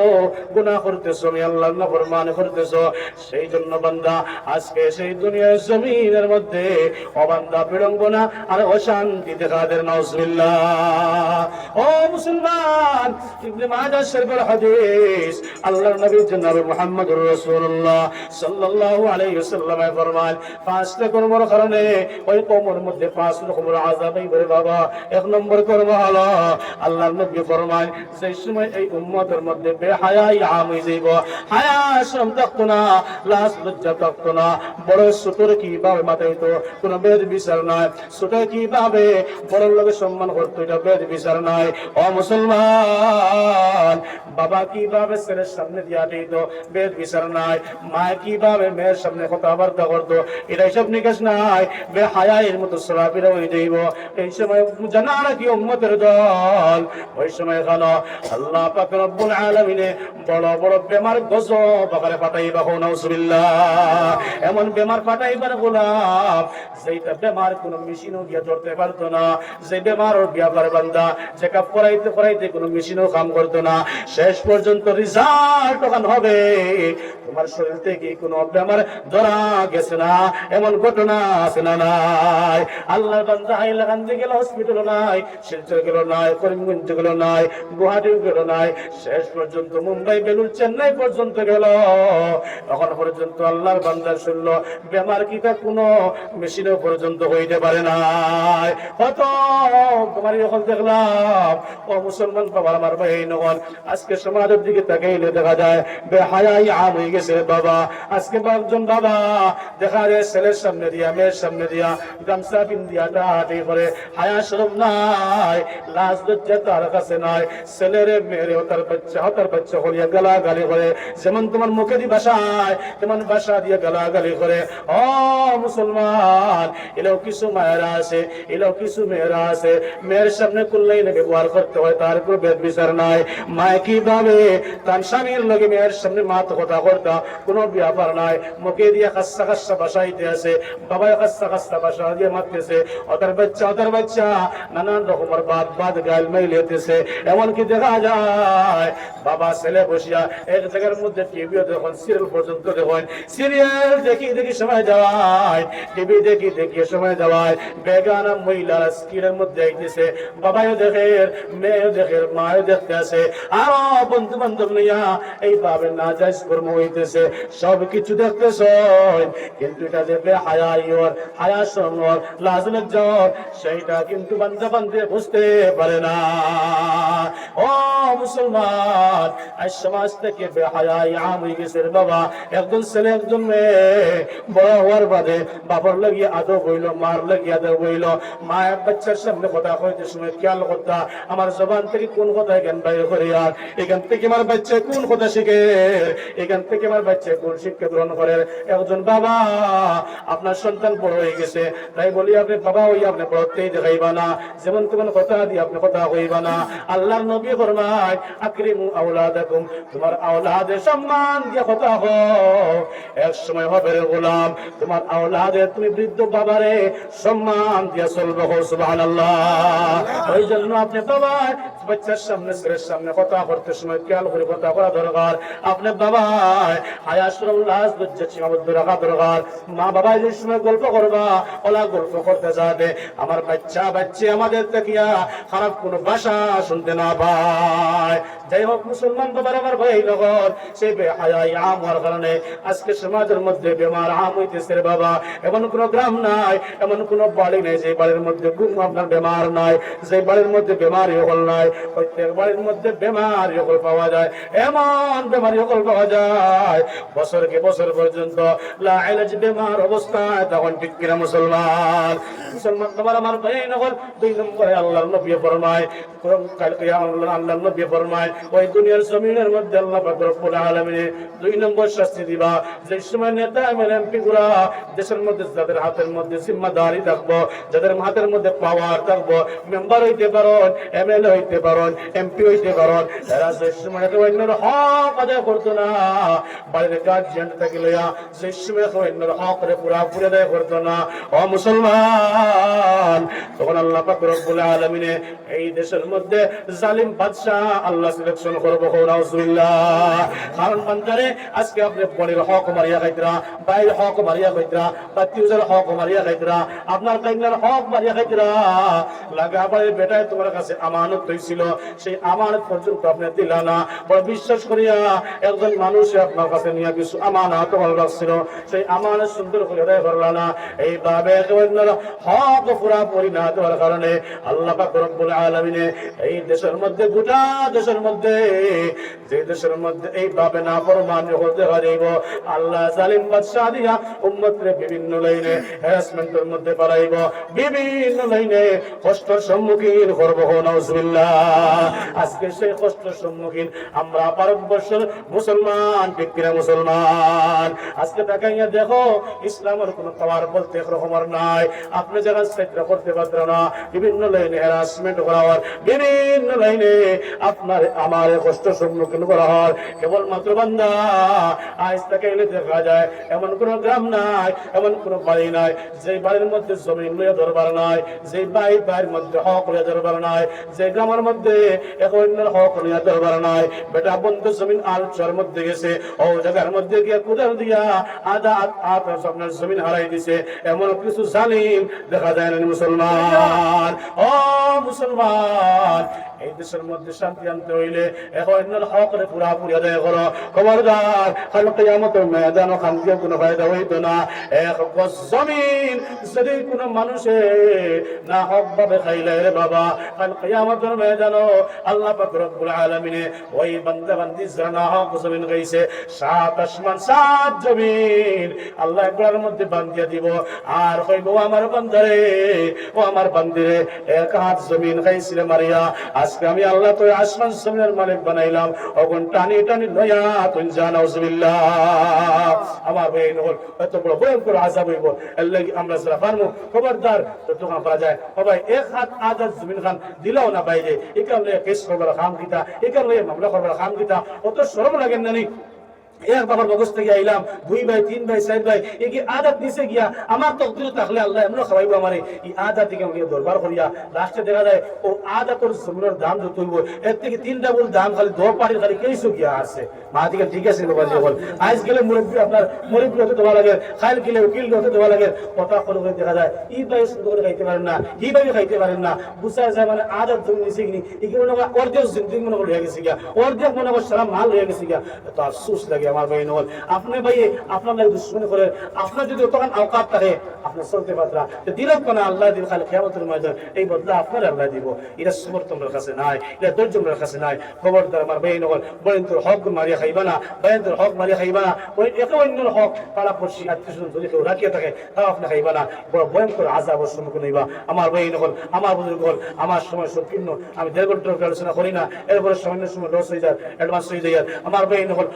A: গুনাহ করতেছো, আমি আল্লাহর নাফরমানি করতেছো, সেই জন্য বান্দা আজকে সেই দুনিয়ার জমিনের মধ্যে ও বান্দা বিড়ম্বনা আর অশান্তি দেখা দেয়। নাউজুবিল্লাহ। ও মুসলমান, ইবনে মাজাহ শরীফের হাদিস, আল্লাহর নবী জনাব মুহাম্মদুর রাসূলুল্লাহ সাল্লাল্লাহু আলাইহি ওয়াসাল্লাম ফরমান, 5 রকমের কারণে ওই কওমের মধ্যে 5 রকমের আযাব আইবে বাবা। 1 নম্বর কর্ম হলো আল্লাহর নবী ফরমান, সেই সময় এই উম্মতের মধ্যে বেহায়াই আম হয়ে যাইব, হায়া শরম থাকতো না, লাজ লজ্জা থাকতো না। বড় ছোটর কিভাবে মাথাইতো কোনো বেদ বিচার নাই, ছোট কিভাবে বড় লোকের সম্মান করতো এটা বেদ বিচার নাই। ও মুসলমান, মুসলমান, বাবা কিভাবে ছেলের সামনে দিয়া দিত, বেদ বিচার নাই। মা কিভাবে মেয়ের সামনে কথাবার্তা করতো, এটা সব নিকাশ নাই। বেহায়ার মতো সরাবিরা হয়ে যাইব। এই সময় জানা নাকি উম্মতের দল, ওই সময় খানো আল্লাহ পাক রব্বুল আলামিনে বড় বড় বেমার গজব আকারে পাঠাইবা। নাউজুবিল্লাহ। এমন বেমার পাঠাইবার গোলাম, যেটা বেমার কোনো মেশিনও গিয়া ধরতে পারতো না, যে বেমার ওর বিয়াবার বান্দা চেকআপ করাইতে করাইতে কোনো মেশিনও কাম করতো না। শেষ পর্যন্ত রিজাল্ট তখন হবে তোমার শরীর থেকে কোনো বেমার ধরা গেছে না, এমন ঘটনা আছে না নাই? আল্লাহর বান্দা হাইলাকান্দি গেল, হসপিটাল নাই, শিলচর গেল নাই, করিমগঞ্জ গেল নাই, গুয়াহাটিও গেল নাই, শেষ পর্যন্ত মুম্বাই, বেলুর, চেন্নাই পর্যন্ত গেল। এখন পর্যন্ত আল্লাহর বান্দা শুনল বেমার কি তা কোনো মেশিনও পর্যন্ত হইতে পারে নাই। কত তোমার যখন দেখলাম ও মুসলমান বাবা আমার ভাই নগর, আজকে সমাজের দিকে তাকাইলে দেখা যায় বেহায়াই আম হয়ে গেছে বাবা। আজকে একজন বাবা দেখা যায় ছেলের সামনে দিয়া, মেয়ের সামনে দিয়া গামছা পিন্দিয়া টাহাটি করে, হায়া শরম নাই, লাজ লজ্জা তার কাছে নাই। ছেলেরে মেয়েরে হতার বাচ্চা হলিয়া গালা গালি করে, যেমন তোমার মুখে দি ভাষায় তেমন ভাষা দিয়ে গালা গালি করে। ও মুসলমান, এলাও কিছু মায়েরা আছে, এলাও কিছু মেয়েরা আছে, মেয়ের সামনে করলেই না ব্যবহার করতে হয়, তার কোনো বেদ বিচার নাই। মায় কিভাবে তার স্বামীর লগে মেয়ের সামনে মা তো কথা করতা, কোনো ব্যাপার নাই। মুখে দিয়ে খাস্তা খাস্তা ভাষা হইতে আছে, বাবায় খাস্তা খাস্তা ভাষা দিয়ে মারতেছে, ওদের বাচ্চা নানান রকমের বাদ গাইল মাইল হইতেছে। এমনকি দেখা যায় বাবা ছেলে বসিয়া এক জায়গার মধ্যে টিভিও দেখুন, সিরিয়াল পর্যন্ত দেখুন, সিরিয়াল দেখি দেখি সময় যাওয়ায়, টিভি দেখি দেখি সময় যাওয়ায়, বেগানা মহিলারা স্ক্রিনের মধ্যে আইতেছে, বাবাও দেখে, মেয়েও দেখে, মাও দেখতে আছে, আরো বন্ধু বান্ধব নিয়া এইভাবে না যাইজ কর্ম হইতেছে, সবকিছু দেখতেছ। কিন্তু এটা যে হায়া সমর লাজ লজ্জার, সেইটা কিন্তু বান্দা বান্দে বুঝতে পারে না। ও মুসলমান, আজ সমাজ থেকে বেহায়াই আম হয়ে গেছে বাবা। একজন ছেলে একজন মেয়ে বড় হওয়ার বাদে বাবার লাগিয়ে আদব হইল, মার লাগিয়ে আদব হইল। মায়ের বাচ্চার সামনে কথা কইতে সময় খেয়াল করতা আমার জবান থেকে কোন কথা জ্ঞান বাইর করে, আর এখান থেকে আমার বাচ্চা কোন কথা শিখে, এখান থেকে আমার বাচ্চা কোন শিক্ষা গ্রহণ করে। একজন বাবা আপনার সন্তান বড় হয়ে গেছে, তাই বলি আপনি বাবা হই আপনি বড়তেই দেখাইবা না, যেমন তেমন কথা দিয়ে আপনি কথা কইবা না। আল্লাহর নবী ফরমায় আকরিমু আওলাদাকুম, তোমার আওলাদের সম্মান দিয়ে কথা কও। এক সময় হবে রে গোলাম, তোমার আওলাদের তুমি বৃদ্ধ বাবারে সম্মান দিয়ে চলবে। সুবহানাল্লাহ। ওই জন্য আপনি বাবা বাচ্চার সামনে ছেলের সামনে কথা করতে সময় খেয়াল করে কথা করা দরকার। আপনি বাবা হায়া শরম লাজ লজ্জা সীমাবদ্ধ রাখা দরকার। মা বাবা যে সময় গল্প করবা, ওলা গল্প করতে যাতে আমার বাচ্চা আমাদের দেখিয়া খারাপ কোনো ভাষা শুনতে না পায়। যাই হোক মুসলমান বাবার আমার ভাই লগর, সেই বেহায়াই আম হওয়ার কারণে আজকে সমাজের মধ্যে বেমার আম হইতেছে রে বাবা। এমন কোন গ্রাম নাই, এমন কোন বাড়ি নেই যে বাড়ির মধ্যে আপনার বেমার নাই, যে বাড়ির মধ্যে বেমারি হল নাই। প্রত্যেক বাড়ির মধ্যে বেমারি হল পাওয়া যায়, এমন বেমারি হল পাওয়া যায় বছরকে বছর পর্যন্ত লাইলাজ বেমার অবস্থায়। তখন ঠিক কিনা মুসলমান? মুসলমান তোমার আমার ভাই নগর 2 নম্বরে আল্লাহর নবী ফরমায়, আল্লাহর নবী ফরমায় ওই দুনিয়ার জমিনের মধ্যে আল্লাহ পাক রব্বুল আলামিন 2 নম্বর শাস্তি দিবা। যে সময় নেতা এমপি গুলা দেশের মধ্যে যাদের হাতের মধ্যে জিম্মাদারি থাকবো, যাদের হাতের মধ্যে পাওয়ার থাকবো, মেম্বার হইতে পারেন, এমএলএ হইতে পারেন, এমপি হইতে পারেন, এরা যে সময় অন্যের হক আদায় করতো না, বাড়ির গার্জিয়ান থেকে লইয়া যে সময় অন্যের হক পুরাপুরি আদায় করতো না, ও মুসলমান, তখন আল্লাহ পাক রব্বুল আলামিন এই দেশের মধ্যে জালিম বাদশাহ আল্লাহ সিলেকশন করবো। নাউজুবিল্লাহ। কারণ বান্দারে আজকে আপনি বড়ির হক মারিয়া খাইতরা, বাইরের হক মারিয়া খাইতরা, বাতিউজার হক মারিয়া খাইতরা, আপনার কাইনার হক মারিয়া খাইতরা। লাগা বাড়ির বেটায় তোমার কাছে আমানত হইছিল, সেই আমানত পর্যন্ত আপনি দিলা না। বড় বিশ্বাস করিয়া একজন মানুষ আপনার কাছে নিয়ে কিছু আমানত ভালো রাখছিল, সেই আমানত সুন্দর করে আদায় করলা না। এইভাবে হক পুরাপুরি না দেওয়ার কারণে আল্লাহ পাক রব্বুল আলামিন এই দেশের মধ্যে, গোটা দেশের মধ্যে, যে দেশের মধ্যে এইভাবে না ফরমানি হতে পারিব, আল্লাহ জালিম বাদশাহ দিয়া উম্মতরে বিভিন্ন লাইনে হ্যারাসমেন্টের মধ্যে পারাইব, বিভিন্ন লাইনে কষ্টের সম্মুখীন করব। নাউজুবিল্লাহ। আজকে সেই কষ্টের সম্মুখীন আমরা ভারতবর্ষের মুসলমান, ঠিক কিনা মুসলমান? আজকে তাকাইয়া দেখো ইসলামের কোন পাওয়ার বলতে রকমের নাই। আপনি যারা চেষ্টা করতে পারতেন না, বিভিন্ন লাইনে হ্যারাসমেন্ট করা হয়, বিভিন্ন লাইনে আপনার আমার কষ্ট সম্মুখীন করা হয়। কেবলমাত্র বান্দা আজ তাকাইলে দেখা যায় এমন কোন গ্রাম নাই, এমন কোন বাড়ি নাই যে বাড়ির মধ্যে জমিন লইয়া দরবার নাই, যে বাড়ির মধ্যে হক লইয়া দরবার নাই, যে গ্রামের মধ্যে এক অন্যের হক লইয়া দরবার নাই। বেটা বন্ধু জমিন আলচার মধ্যে গেছে, ও জায়গার মধ্যে গিয়া কুদাল দিয়া আধা আপনার জমিন হারাই দিছে। এমন কিছু জালিম দেখা যায় না মুসলমান। ও মুসলমান, এই দেশের মধ্যে শান্তি আনতে হইলে এখন অন্যের হক রে পুরাপুরি আদায় করো। খবরদার, কাল কিয়ামতের ময়দানে খামখেয়ালি কোনো ফায়দা হইতো না। এক গজ জমিন যদি কোনো মানুষে না হক ভাবে খাইলে রে বাবা, কাল কিয়ামতের ময়দানে আল্লাহ পাক রব্বুল আলামিনে ওই বান্দা বান্দি যারা না হক জমিন গাইছে, সাত আসমান সাত জমিন আল্লাহ একবারের মধ্যে বান্ধিয়া দিব। আর কইব আমার বান্দারে, ও আমার বান্দিরে, এক হাত জমিন খাইছিলে মারিয়া, আজকে আমি আল্লাহ তো আসমান জমিনের মালিক বানাইলাম। ওগুন টানি টানি লইয়া তুই জানাউজুবিল্লাহ। আমার ভাই নগর এত বড় ভয়ঙ্কর আযাব হইব, এর লাগি আমরা যারা পারবো খবরদার যতক্ষণ পারা যায় সবাই এক হাত আধা জমিন খান দিলাও না বাইরে। এখানে কেস করবার খাম কিতা, এখানে মামলা করবার খাম কিতা, অত শরম লাগেন না নি? এক বাবার মগজ থেকে আইলাম, দুই ভাই, তিন ভাই, চার ভাই, এই আদাত নিচে গিয়া আমার তকদির থাকলে আল্লাহ এমন খাওয়াইবো আমারে। এই আদাত থেকে আমাকে দরবার করিয়া লাস্টে দেখা যায় ও আদাতর জমিনের দাম যত হইব এর থেকে তিনটা বল দাম খালি দর পাড়ির খালি কেইসো গিয়া আছে। মা দিকে ঠিক আছে বাবা, যখন আজ গেলে মুরব্বী আপনার মুরব্বী হতে দেওয়া লাগে, খাইল গেলে উকিল হতে দেওয়া লাগে, কথা করে দেখা যায় ই ভাই সুন্দর করে খাইতে পারেন না, ই ভাই খাইতে পারেন না, বুঝা যায় মানে আদাত জমি নিচে কিনি এগুলো মনে হয় অর্ধেক জিন্দিগি মনে করে হয়ে গেছে গিয়া, অর্ধেক মনে হয় সারা মাল হয়ে গেছে গিয়া। তো আফসোস লাগে আমার ভাই নল, আপনি ভাই আপনার লাগে দুশ্মনী করে, আপনার যদি তখন আওকাত থাকে আপনার চলতে পারতা দিলাম কেন আল্লাহ দিন খালি কিয়ামতের ময়দান এই বদলা আপনার আল্লাহ দিব। এটা সমর্থ তোমার কাছে নাই, এটা ধৈর্য তোমার কাছে নাই। খবরদার আমার ভাই নল, বলেন তোর হক মারিয়া খাইবা না, বলেন তোর হক মারিয়া খাইবা না। ওই একে অন্যের হক পাড়া পড়শি আত্মীয় স্বজন যদি কেউ রাখিয়া থাকে তাও আপনি খাইবা না, বড় ভয়ঙ্কর আযাবের সম্মুখীন হইবা। আমার ভাই নল, আমার বুজুর্গ হল, আমার সময় সংকীর্ণ, আমি 1.5 ঘন্টার আলোচনা করি না, এরপরে সামান্য সময় লস হয়ে যায়, অ্যাডভান্স হয়ে যায়। আমার ভাই নল,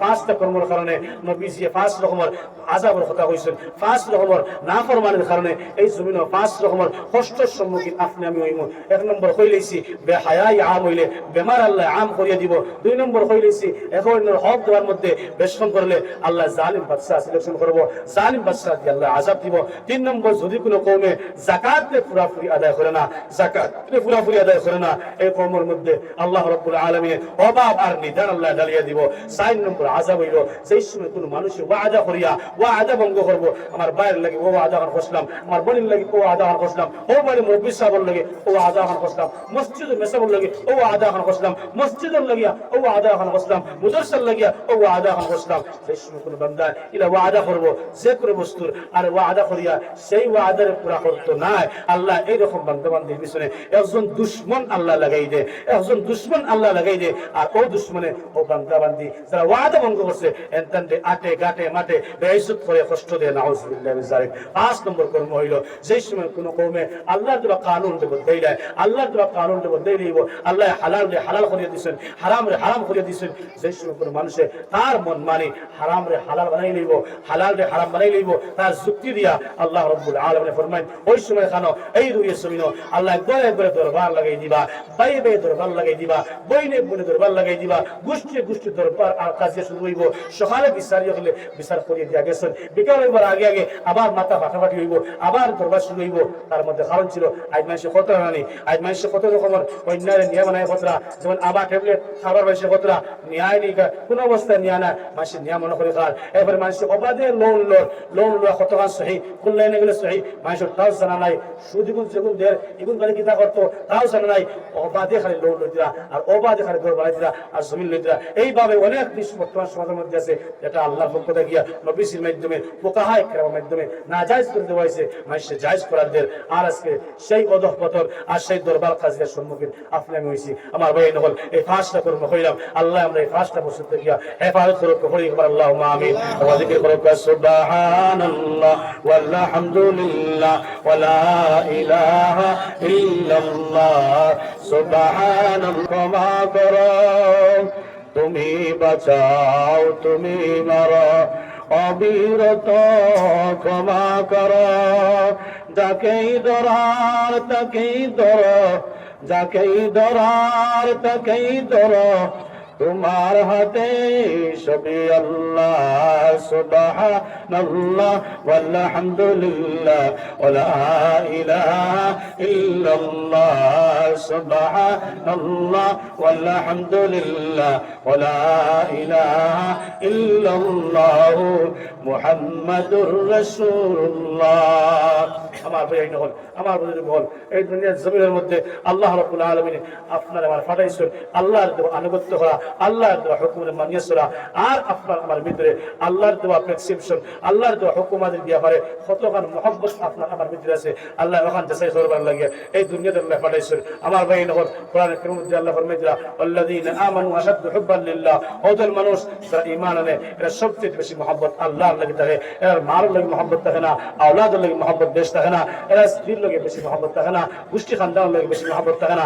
A: পাঁচটা কর্মের কারণে নবীজি 5 রকমের আযাবের কথা কইছেন, 5 রকমের নাফরমানির কারণে এই জমিনে 5 রকমের কষ্টের সম্মুখীন আপনি আমি হইমু। 1 নম্বর কইলেছি বেহায়াই আম হইলে বেমার আল্লাহ আম করিয়া দিব। 2 নম্বর কইলেছি এখন হক দেওয়ার মধ্যে বেশকম করলে আল্লাহ জালিম বাদশা সিলেকশন করব, জালিম বাদশা দিয়ে আল্লাহ আযাব দিব। 3 নম্বর যদি কোনো কওমে যাকাতে পুরাপুরি আদায় করে না, যাকাতে পুরাপুরি আদায় করে না, এই কওমের মধ্যে আল্লাহ রাব্বুল আলামিন অভাব আর নিদান আল্লাহ ঢালিয়া দিব। 4 নম্বর আযাব হইল যেই সময় কোন মানুষ ওয়াদা করিয়া ওয়াদা ভঙ্গ করবো, আমার বাইরের লাগে ও ওয়াদা খান করছিলাম, আমার বোনের লাগে ও ওয়াদা খান করছিলাম, ও বাড়ি মুরব্বী সাহেবের লাগে ও ওয়াদা খান করছিলাম, মসজিদের মেসাবের লাগে ও ওয়াদা খান করছিলাম, মসজিদের লাগিয়া ও ওয়াদা খান করছিলাম, মুদরসার লাগিয়া ও ওয়াদা খান করছিলাম। সেই সময় কোন বান্দা ইলা ওয়াদা করবো যে কোনো বস্তুর আর ওয়াদা করিয়া সেই ওয়াদার পুরা করতো না, আল্লাহ এইরকম বান্দা বান্দির পিছনে একজন দুশ্মন আল্লাহ লাগাই দে, একজন দুশ্মন আল্লাহ লাগাই দে। আর ও দুশ্মনে ও বান্দা বান্দি যারা ওয়াদা ভঙ্গ করছে এনতান্তে আটে গাটে মাঠে বেইজ্জত করে কষ্ট দেয়, নাউজুবিল্লাহি মিন যালিক। 5 নম্বর কর্ম হইল যেই সময় কোন কওমে আল্লাহর দেওয়া কানুন দেব দেই দেয়, আল্লাহর দেওয়া কানুন দেব দেই দিব, আল্লাহ হালাল রে হালাল করিয়ে দিয়েছেন, হারাম রে হারাম করিয়ে দিয়েছেন। যেই সময় কোন মানুষে তার মন মানে হারাম রে হালাল বানাই লইব, হালাল রে হারাম বানাই লইব, তার যুক্তি দিয়া আল্লাহ রাব্বুল আলামিন ফরমায় ওই সময় খানো এই দুনিয়া জমিন আল্লাহ একবারে দরবার লাগাই দিবা, ভাই ভাই দরবার লাগাই দিবা, বইনে বইনে দরবার লাগাই দিবা, গোষ্ঠী গোষ্ঠী দরবার আর কাজে শুরু হইব। সকালে বিচার হলে বিচার করিয়ে দিয়া গেছেন, বিকাল হইবার আগে আগে আবার মাথা ফাটাফাটি হইব, আবার দরবার শুরু হইব। তার মধ্যে কারণ ছিল আজ মানুষের কত রানি, আজ মানুষের কত রকমের অন্যায় নিয়ম নাই খতরা, যেমন আবার ট্যাবলেট খাবার মানুষের খতরা ন্যায় নেই, কোন অবস্থায় নিয়ে না মানুষের নিয়ম মনে করে খার। এরপরে মানুষের অবাধে লোন লোয়া কতখান সহি, কোন লাইনে গেলে সহি, মানুষের তাও জানা নাই, সুদিগুন যেগুন দের এগুন খালি কিতা করতো তাও জানা নাই, অবাধে খালি লোন লইতরা আর অবাধে খালি ঘর বানাইতরা আর জমিন লইতরা। এইভাবে অনেক বর্তমান সমাজের মধ্যে আছে, এটা আল্লাহর পক্ষ থেকে গিয়া নবীর মাধ্যমে ফুকাহা ইকরামের মাধ্যমে নাজায়েজ করে দেওয়া হয়েছে, মানুষে জায়েজ করার দের। আর আজকে সেই অধঃপতন আর সেই দরবার কাজের সম্মুখীন আপনি আমি হয়েছি। আমার ভাই নহল এই ফাঁসটা কর্ম হইলাম, আল্লাহ আমরা এই ফাঁসটা বসে গিয়া হেফাজত করুক, করি আল্লাহুম্মা আমিন। ওয়া যিকির করুক সুবহানাল্লাহ ওয়ালহামদুলিল্লাহ ওয়া লা ইলাহা ইল্লাল্লাহ সুবহানাল্লাহ। ক্ষমা করো, তুমি বাঁচাও, তুমি মারো, অবিরত ক্ষমা করো। যাকেই ধরার তাকেই ধরো, যাকেই ধরার তাকেই ধরো, তোমার হাতে সবই আল্লাহ। সুবহানাল্লাহ ওয়ালহামদুলিল্লাহ ওয়া লা ইলাহা ইল্লাল্লাহ। সুবহানাল্লাহ ওয়ালহামদুলিল্লাহ ওয়া লা ইলাহা ইল্লাল্লাহ মুহাম্মাদুর রাসূলুল্লাহ। আমার ভাই নহল, আমার বুঝে বল, এই দুনিয়ার জমিনের মধ্যে আল্লাহ রাব্বুল আলামিন আপনার আমার ফাটাইছেন আল্লাহর দেওয়া আনুগত্য করা, আল্লাহর দেওয়া হুকুমের মানিয়ে চলা। আর আপনার আমার ভিতরে আল্লাহর দেওয়া প্রেসক্রিপশন, আল্লাহর দেওয়া হুকুমাদের ব্যাপারে কতখান মহব্বত আপনার আমার ভিতরে আছে, আল্লাহ ওখান যাচাই করবার লাগে এই দুনিয়াতে আল্লাহ পাঠাইছেন। আমার ভাই নহল, কোরআনের কারীমের মধ্যে আল্লাহ ফরমাইছেন আল্লাযীনা আমানু আশাদ্দু হুব্বান লিল্লাহ, ওদের মানুষ যারা ঈমান আনে এরা সবচেয়ে বেশি মহব্বত আল্লাহর লাগি থাকে। এরা মার লাগি মহব্বত থাকে না, আওলাদের লাগি মহব্বত বেশ থাকে না, এরা স্ত্রীর লগে বেশি মহব্বত থাকে না, গোষ্ঠী খানদানের লগে বেশি মহব্বত থাকে না,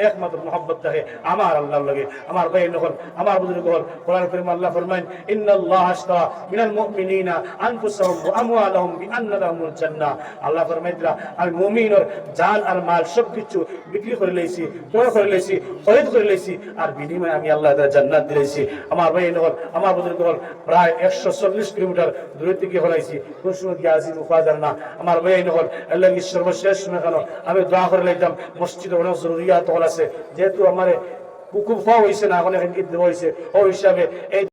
A: একমাত্র মহব্বত থাকে আমার আল্লাহর লগে। আমার ভাই নহল, আমার বুজুর্গ হল, কোরআন কারীম আল্লাহ ফরমায়েন ইন্নাল্লাহা আশতারা মিনাল মুমিনিনা আনফুসাহুম ওয়া আমওয়ালাহুম বিআন্না লাহুমুল জান্নাহ। আল্লাহ ফরমাইছেন আমি মুমিনের জান আর মাল সবকিছু বিক্রি করে লইছি, ক্রয় করে লইছি, খরিদ করে লইছি, আর বিনিময়ে আমি আল্লাহ তাআলা জান্নাত দিয়েছি। আমার ভাই নহল, আমার বুজুর্গ হল, প্রায় 140 কিলোমিটার দূরে থেকে হলাইছি, কোন সময় গিয়ে আসি মুফাজার না। আমার ভাই নহল, আল্লাহ কি সর্বশেষ সময় কেন আমি দোয়া করে লাইতাম, মসজিদে অনেক জরুরিয়াত হল আছে, যেহেতু আমার কুকুফা হয়েছে না, এখন ঈদ হয়েছে, ও হিসাবে এই